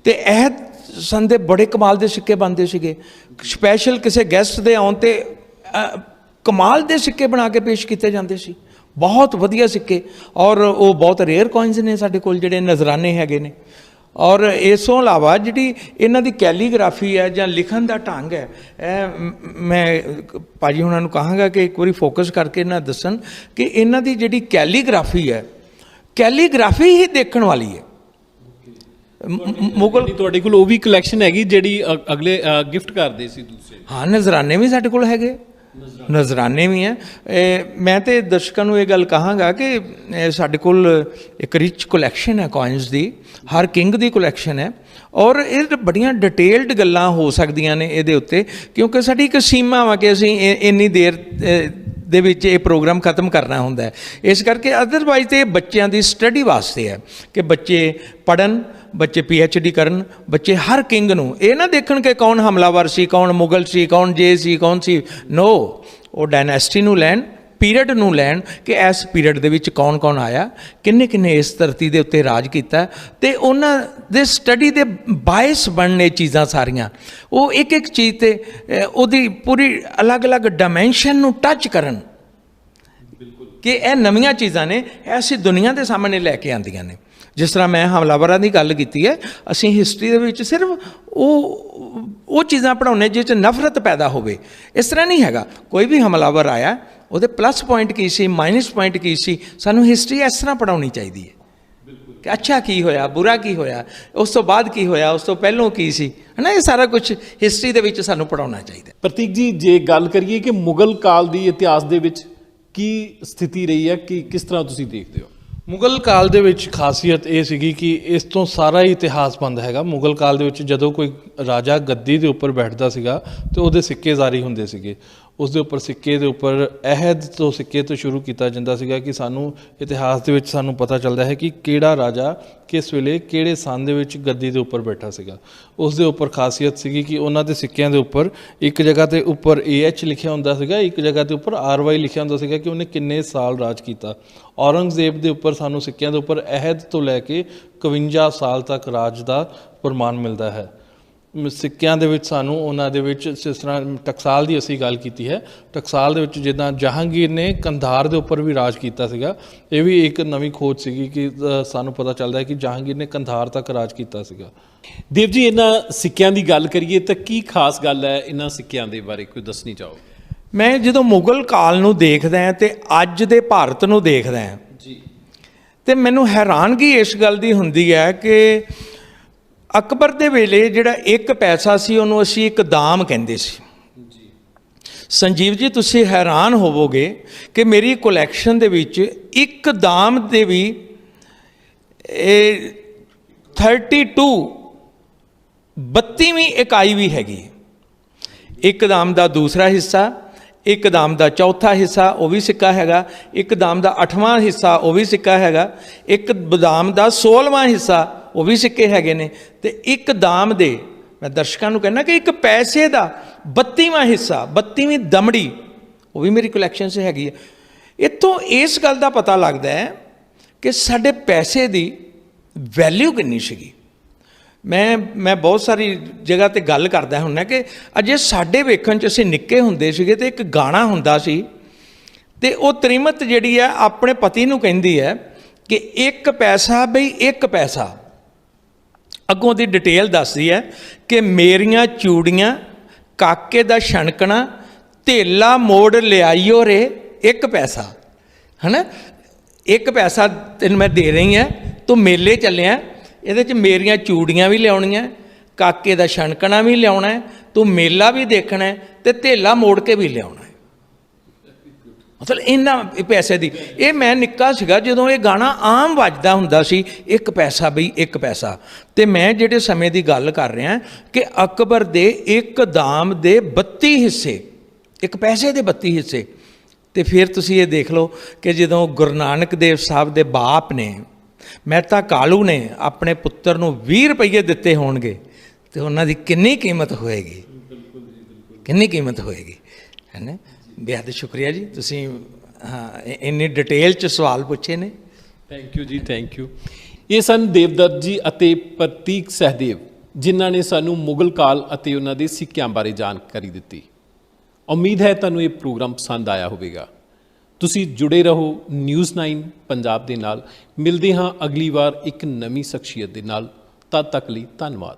ਤੇ ਅਹਿਦ ਸਨ ਦੇ ਬੜੇ ਕਮਾਲ ਦੇ ਸਿੱਕੇ ਬਣਦੇ ਸੀਗੇ। ਸਪੈਸ਼ਲ ਕਿਸੇ ਗੈਸਟ ਦੇ ਆਉਣ 'ਤੇ ਕਮਾਲ ਦੇ ਸਿੱਕੇ ਬਣਾ ਕੇ ਪੇਸ਼ ਕੀਤੇ ਜਾਂਦੇ ਸੀ, ਬਹੁਤ ਵਧੀਆ ਸਿੱਕੇ। ਔਰ ਉਹ ਬਹੁਤ ਰੇਅਰ ਕੋਇਨਸ ਨੇ ਸਾਡੇ ਕੋਲ ਜਿਹੜੇ ਨਜ਼ਰਾਨੇ ਹੈਗੇ ਨੇ। ਔਰ ਇਸ ਤੋਂ ਇਲਾਵਾ ਜਿਹੜੀ ਇਹਨਾਂ ਦੀ ਕੈਲੀਗ੍ਰਾਫੀ ਹੈ ਜਾਂ ਲਿਖਣ ਦਾ ਢੰਗ ਹੈ, ਇਹ ਮੈਂ ਭਾਜੀ ਹੁਣਾਂ ਨੂੰ ਕਹਾਂਗਾ ਕਿ ਇੱਕ ਵਾਰੀ ਫੋਕਸ ਕਰਕੇ ਇਹਨਾਂ ਦੱਸਣ ਕਿ ਇਹਨਾਂ ਦੀ ਜਿਹੜੀ ਕੈਲੀਗ੍ਰਾਫੀ ਹੈ, ਕੈਲੀਗ੍ਰਾਫੀ ਹੀ ਦੇਖਣ ਵਾਲੀ ਹੈ। ਮੁਗਲ ਤੁਹਾਡੇ ਕੋਲ ਉਹ ਵੀ ਕਲੈਕਸ਼ਨ ਹੈਗੀ ਜਿਹੜੀ ਅਗਲੇ ਗਿਫਟ ਕਰਦੇ ਸੀ ਦੂਸਰੇ? ਹਾਂ, ਨਜ਼ਰਾਨੇ ਵੀ ਸਾਡੇ ਕੋਲ ਹੈਗੇ, ਨਜ਼ਰਾਨੇ ਵੀ ਹੈ। ਮੈਂ ਤੇ ਦਰਸ਼ਕਾਂ ਨੂੰ ਇਹ ਗੱਲ ਕਹਾਂਗਾ ਕਿ ਸਾਡੇ ਕੋਲ ਇੱਕ ਰਿਚ ਕਲੈਕਸ਼ਨ ਹੈ ਕੋਇਨਸ ਦੀ, ਹਰ ਕਿੰਗ ਦੀ ਕਲੈਕਸ਼ਨ ਹੈ। ਔਰ ਇਹ ਬੜੀਆਂ ਡਿਟੇਲਡ ਗੱਲਾਂ ਹੋ ਸਕਦੀਆਂ ਨੇ ਇਹਦੇ ਉੱਤੇ, ਕਿਉਂਕਿ ਸਾਡੀ ਇੱਕ ਸੀਮਾ ਵਾ ਕਿ ਅਸੀਂ ਇੰਨੀ ਦੇਰ ਦੇ ਵਿੱਚ ਇਹ ਪ੍ਰੋਗਰਾਮ ਖਤਮ ਕਰਨਾ ਹੁੰਦਾ ਹੈ। ਇਸ ਕਰਕੇ ਅਦਰਵਾਈਜ਼ ਤੇ ਬੱਚਿਆਂ ਦੀ ਸਟੱਡੀ ਵਾਸਤੇ ਹੈ ਕਿ ਬੱਚੇ ਪੜ੍ਹਨ, ਬੱਚੇ PhD ਕਰਨ, ਬੱਚੇ ਹਰ ਕਿੰਗ ਨੂੰ ਇਹ ਨਾ ਦੇਖਣ ਕਿ ਕੌਣ ਹਮਲਾਵਰ ਸੀ, ਕੌਣ ਮੁਗਲ ਸੀ, ਕੌਣ ਜੇ ਸੀ, ਕੌਣ ਸੀ। ਨੋ, ਉਹ ਡਾਇਨੈਸਟੀ ਨੂੰ ਲੈਣ, ਪੀਰੀਅਡ ਨੂੰ ਲੈਣ ਕਿ ਇਸ ਪੀਰੀਅਡ ਦੇ ਵਿੱਚ ਕੌਣ ਕੌਣ ਆਇਆ, ਕਿੰਨੇ ਕਿੰਨੇ ਇਸ ਧਰਤੀ ਦੇ ਉੱਤੇ ਰਾਜ ਕੀਤਾ, ਤੇ ਉਹਨਾਂ ਦੇ ਸਟੱਡੀ ਦੇ ਬਾਇਸ ਬਣਨੇ ਚੀਜ਼ਾਂ ਸਾਰੀਆਂ। ਉਹ ਇੱਕ ਇੱਕ ਚੀਜ਼ 'ਤੇ ਉਹਦੀ ਪੂਰੀ ਅਲੱਗ-ਅਲੱਗ ਡਾਇਮੈਂਸ਼ਨ ਨੂੰ ਟੱਚ ਕਰਨ ਕਿ ਇਹ ਨਵੀਆਂ ਚੀਜ਼ਾਂ ਨੇ, ਐਸੀ ਦੁਨੀਆ ਦੇ ਸਾਹਮਣੇ ਲੈ ਕੇ ਆਉਂਦੀਆਂ ਨੇ। ਜਿਸ ਤਰ੍ਹਾਂ ਮੈਂ ਹਮਲਾਵਰਾਂ ਦੀ ਗੱਲ ਕੀਤੀ ਹੈ, ਅਸੀਂ ਹਿਸਟਰੀ ਦੇ ਵਿੱਚ ਸਿਰਫ ਉਹ ਚੀਜ਼ਾਂ ਪੜ੍ਹਾਉਂਦੇ ਜਿਸ 'ਚ ਨਫ਼ਰਤ ਪੈਦਾ ਹੋਵੇ। ਇਸ ਤਰ੍ਹਾਂ ਨਹੀਂ ਹੈਗਾ। ਕੋਈ ਵੀ ਹਮਲਾਵਰ ਆਇਆ, ਉਹਦੇ ਪਲੱਸ ਪੁਆਇੰਟ ਕੀ ਸੀ, ਮਾਈਨਸ ਪੁਆਇੰਟ ਕੀ ਸੀ, ਸਾਨੂੰ ਹਿਸਟਰੀ ਇਸ ਤਰ੍ਹਾਂ ਪੜ੍ਹਾਉਣੀ ਚਾਹੀਦੀ ਹੈ ਕਿ ਅੱਛਾ ਕੀ ਹੋਇਆ, ਬੁਰਾ ਕੀ ਹੋਇਆ, ਉਸ ਤੋਂ ਬਾਅਦ ਕੀ ਹੋਇਆ, ਉਸ ਤੋਂ ਪਹਿਲਾਂ ਕੀ ਸੀ, ਹੈ ਨਾ। ਇਹ ਸਾਰਾ ਕੁਝ ਹਿਸਟਰੀ ਦੇ ਵਿੱਚ ਸਾਨੂੰ ਪੜ੍ਹਾਉਣਾ ਚਾਹੀਦਾ। ਪ੍ਰਤੀਕ ਜੀ, ਜੇ ਗੱਲ ਕਰੀਏ ਕਿ ਮੁਗਲ ਕਾਲ ਦੀ ਇਤਿਹਾਸ ਦੇ ਵਿੱਚ ਕੀ ਸਥਿਤੀ ਰਹੀ ਹੈ, ਕਿ ਕਿਸ ਤਰ੍ਹਾਂ ਤੁਸੀਂ ਦੇਖਦੇ ਹੋ? ਮੁਗਲ ਕਾਲ ਦੇ ਵਿੱਚ ਖਾਸੀਅਤ ਇਹ ਸੀਗੀ ਕਿ ਇਸ ਤੋਂ ਸਾਰਾ ਹੀ ਇਤਿਹਾਸ ਬੰਦ ਹੈਗਾ। ਮੁਗਲ ਕਾਲ ਦੇ ਵਿੱਚ ਜਦੋਂ ਕੋਈ ਰਾਜਾ ਗੱਦੀ ਦੇ ਉੱਪਰ ਬੈਠਦਾ ਸੀਗਾ ਤੇ ਉਹਦੇ ਸਿੱਕੇ ਜਾਰੀ ਹੁੰਦੇ ਸੀਗੇ। ਉਸ ਦੇ ਉੱਪਰ ਸਿੱਕੇ ਦੇ ਉੱਪਰ ਅਹਿਦ ਤੋਂ ਸਿੱਕੇ ਤੋਂ ਸ਼ੁਰੂ ਕੀਤਾ ਜਾਂਦਾ ਸੀਗਾ ਕਿ ਸਾਨੂੰ ਇਤਿਹਾਸ ਦੇ ਵਿੱਚ ਸਾਨੂੰ ਪਤਾ ਚੱਲਦਾ ਹੈ ਕਿ ਕਿਹੜਾ ਰਾਜਾ ਕਿਸ ਵੇਲੇ ਕਿਹੜੇ ਸੰਨ ਦੇ ਵਿੱਚ ਗੱਦੀ ਦੇ ਉੱਪਰ ਬੈਠਾ ਸੀਗਾ। ਉਸ ਦੇ ਉੱਪਰ ਖਾਸੀਅਤ ਸੀਗੀ ਕਿ ਉਹਨਾਂ ਦੇ ਸਿੱਕਿਆਂ ਦੇ ਉੱਪਰ ਇੱਕ ਜਗ੍ਹਾ 'ਤੇ ਉੱਪਰ AH ਲਿਖਿਆ ਹੁੰਦਾ ਸੀਗਾ, ਇੱਕ ਜਗ੍ਹਾ 'ਤੇ ਉੱਪਰ RY ਲਿਖਿਆ ਹੁੰਦਾ ਸੀਗਾ ਕਿ ਉਹਨੇ ਕਿੰਨੇ ਸਾਲ ਰਾਜ ਕੀਤਾ। ਔਰੰਗਜ਼ੇਬ ਦੇ ਉੱਪਰ ਸਾਨੂੰ ਸਿੱਕਿਆਂ ਦੇ ਉੱਪਰ ਅਹਿਦ ਤੋਂ ਲੈ ਕੇ 51 ਸਾਲ ਤੱਕ ਰਾਜ ਦਾ ਪ੍ਰਮਾਣ ਮਿਲਦਾ ਹੈ। ਸਿੱਕਿਆਂ ਦੇ ਵਿੱਚ ਸਾਨੂੰ ਉਹਨਾਂ ਦੇ ਵਿੱਚ ਜਿਸ ਤਰ੍ਹਾਂ ਟਕਸਾਲ ਦੀ ਅਸੀਂ ਗੱਲ ਕੀਤੀ ਹੈ, ਟਕਸਾਲ ਦੇ ਵਿੱਚ ਜਿੱਦਾਂ ਜਹਾਂਗੀਰ ਨੇ ਕੰਧਾਰ ਦੇ ਉੱਪਰ ਵੀ ਰਾਜ ਕੀਤਾ ਸੀਗਾ। ਇਹ ਵੀ ਇੱਕ ਨਵੀਂ ਖੋਜ ਸੀਗੀ ਕਿ ਸਾਨੂੰ ਪਤਾ ਚੱਲਦਾ ਹੈ ਕਿ ਜਹਾਂਗੀਰ ਨੇ ਕੰਧਾਰ ਤੱਕ ਰਾਜ ਕੀਤਾ ਸੀਗਾ। ਦੇਵ ਜੀ, ਇਹਨਾਂ ਸਿੱਕਿਆਂ ਦੀ ਗੱਲ ਕਰੀਏ ਤਾਂ ਕੀ ਖਾਸ ਗੱਲ ਹੈ ਇਹਨਾਂ ਸਿੱਕਿਆਂ ਦੇ ਬਾਰੇ ਕੋਈ ਦੱਸਣੀ ਚਾਹੋ? ਮੈਂ ਜਦੋਂ ਮੁਗਲ ਕਾਲ ਨੂੰ ਦੇਖਦਾ ਹਾਂ ਤੇ ਅੱਜ ਦੇ ਭਾਰਤ ਨੂੰ ਦੇਖਦਾ ਹਾਂ ਜੀ, ਤੇ ਮੈਨੂੰ ਹੈਰਾਨਗੀ ਇਸ ਗੱਲ ਦੀ ਹੁੰਦੀ ਹੈ ਕਿ ਅਕਬਰ ਦੇ ਵੇਲੇ ਜਿਹੜਾ ਇੱਕ ਪੈਸਾ ਸੀ ਉਹਨੂੰ ਅਸੀਂ ਇੱਕ ਦਾਮ ਕਹਿੰਦੇ ਸੀ। ਜੀ ਸੰਜੀਵ ਜੀ, ਤੁਸੀਂ ਹੈਰਾਨ ਹੋਵੋਗੇ ਕਿ ਮੇਰੀ ਕਲੈਕਸ਼ਨ ਦੇ ਵਿੱਚ ਇੱਕ ਦਾਮ ਦੇ ਵੀ 32ਵੀਂ ਇਕਾਈ ਵੀ ਹੈਗੀ। ਇੱਕ ਦਾਮ ਦਾ ਦੂਸਰਾ ਹਿੱਸਾ, ਇੱਕ ਦਾਮ ਦਾ ਚੌਥਾ ਹਿੱਸਾ ਉਹ ਵੀ ਸਿੱਕਾ ਹੈਗਾ, ਇੱਕ ਦਾਮ ਦਾ 8ਵਾਂ ਹਿੱਸਾ ਉਹ ਵੀ ਸਿੱਕਾ ਹੈਗਾ, ਇੱਕ ਦਾਮ ਦਾ 16ਵਾਂ ਹਿੱਸਾ ਉਹ ਵੀ ਸਿੱਕੇ ਹੈਗੇ ਨੇ, ਤੇ ਇੱਕ ਦਾਮ ਦੇ, ਮੈਂ ਦਰਸ਼ਕਾਂ ਨੂੰ ਕਹਿੰਦਾ ਕਿ ਇੱਕ ਪੈਸੇ ਦਾ 32ਵਾਂ ਹਿੱਸਾ, 32ਵੀਂ ਦਮੜੀ ਉਹ ਵੀ ਮੇਰੀ ਕਲੈਕਸ਼ਨ 'ਚ ਹੈਗੀ ਹੈ। ਇੱਥੋਂ ਇਸ ਗੱਲ ਦਾ ਪਤਾ ਲੱਗਦਾ ਹੈ ਕਿ ਸਾਡੇ ਪੈਸੇ ਦੀ ਵੈਲਿਊ ਕਿੰਨੀ ਸੀਗੀ। ਮੈਂ ਬਹੁਤ ਸਾਰੀ ਜਗ੍ਹਾ 'ਤੇ ਗੱਲ ਕਰਦਾ ਹੁੰਦਾ ਕਿ ਅਜੇ ਸਾਡੇ ਵੇਖਣ 'ਚ ਅਸੀਂ ਨਿੱਕੇ ਹੁੰਦੇ ਸੀਗੇ ਤੇ ਇੱਕ ਗਾਣਾ ਹੁੰਦਾ ਸੀ, ਤੇ ਉਹ ਤ੍ਰੀਮਤ ਜਿਹੜੀ ਹੈ ਆਪਣੇ ਪਤੀ ਨੂੰ ਕਹਿੰਦੀ ਹੈ ਕਿ ਇੱਕ ਪੈਸਾ ਬਈ ਇੱਕ ਪੈਸਾ, ਅੱਗੋਂ ਦੀ ਡਿਟੇਲ ਦੱਸਦੀ ਹੈ ਕਿ ਮੇਰੀਆਂ ਚੂੜੀਆਂ ਕਾਕੇ ਦਾ ਛਣਕਣਾ ਧੇਲਾ ਮੋੜ ਲਿਆਈਓ ਰੇ ਇੱਕ ਪੈਸਾ, ਹੈ ਨਾ, ਇੱਕ ਪੈਸਾ ਤੈਨੂੰ ਮੈਂ ਦੇ ਰਹੀ ਹਾਂ, ਤੂੰ ਮੇਲੇ ਚੱਲਿਆ, ਇਹਦੇ 'ਚ ਮੇਰੀਆਂ ਚੂੜੀਆਂ ਵੀ ਲਿਆਉਣੀਆਂ, ਕਾਕੇ ਦਾ ਛਣਕਣਾ ਵੀ ਲਿਆਉਣਾ, ਤੂੰ ਮੇਲਾ ਵੀ ਦੇਖਣਾ ਤੇ ਧੇਲਾ ਮੋੜ ਕੇ ਵੀ ਲਿਆਉਣਾ। ਮਤਲਬ ਇਹਨਾਂ ਪੈਸੇ ਦੀ, ਇਹ ਮੈਂ ਨਿੱਕਾ ਸੀਗਾ ਜਦੋਂ ਇਹ ਗਾਣਾ ਆਮ ਵੱਜਦਾ ਹੁੰਦਾ ਸੀ, ਇੱਕ ਪੈਸਾ ਬਈ ਇੱਕ ਪੈਸਾ। ਤੇ ਮੈਂ ਜਿਹੜੇ ਸਮੇਂ ਦੀ ਗੱਲ ਕਰ ਰਿਹਾ ਕਿ ਅਕਬਰ ਦੇ ਇੱਕ ਦਾਮ ਦੇ 32 ਹਿੱਸੇ, ਇੱਕ ਪੈਸੇ ਦੇ 32 ਹਿੱਸੇ। ਤੇ ਫਿਰ ਤੁਸੀਂ ਇਹ ਦੇਖ ਲਓ ਕਿ ਜਦੋਂ ਗੁਰੂ ਨਾਨਕ ਦੇਵ ਸਾਹਿਬ ਦੇ ਬਾਪ ਨੇ, ਮਹਿਤਾ ਕਾਲੂ ਨੇ ਆਪਣੇ ਪੁੱਤਰ ਨੂੰ 20 ਰੁਪਏ ਦਿੱਤੇ ਹੋਣਗੇ, ਤੇ ਉਹਨਾਂ ਦੀ ਕਿੰਨੀ ਕੀਮਤ ਹੋਏਗੀ, ਕਿੰਨੀ ਕੀਮਤ ਹੋਏਗੀ, ਹੈ ਨਾ। ਬੇਹੱਦ ਸ਼ੁਕਰੀਆ ਜੀ, ਤੁਸੀਂ ਹਾਂ ਇੰਨੀ ਡਿਟੇਲ 'ਚ ਸਵਾਲ ਪੁੱਛੇ ਨੇ। ਥੈਂਕ ਯੂ ਜੀ, ਥੈਂਕ ਯੂ। ਇਹ ਸਨ ਦੇਵਦੱਤ ਜੀ ਅਤੇ ਪ੍ਰਤੀਕ ਸਹਿਦੇਵ, ਜਿਨ੍ਹਾਂ ਨੇ ਸਾਨੂੰ ਮੁਗਲ ਕਾਲ ਅਤੇ ਉਹਨਾਂ ਦੇ ਸਿੱਕਿਆਂ ਬਾਰੇ ਜਾਣਕਾਰੀ ਦਿੱਤੀ। ਉਮੀਦ ਹੈ ਤੁਹਾਨੂੰ ਇਹ ਪ੍ਰੋਗਰਾਮ ਪਸੰਦ ਆਇਆ ਹੋਵੇਗਾ। ਤੁਸੀਂ ਜੁੜੇ ਰਹੋ ਨਿਊਜ਼ 9 ਪੰਜਾਬ ਦੇ ਨਾਲ। ਮਿਲਦੇ ਹਾਂ ਅਗਲੀ ਵਾਰ ਇੱਕ ਨਵੀਂ ਸ਼ਖਸੀਅਤ ਦੇ ਨਾਲ। ਤਦ ਤੱਕ ਲਈ ਧੰਨਵਾਦ।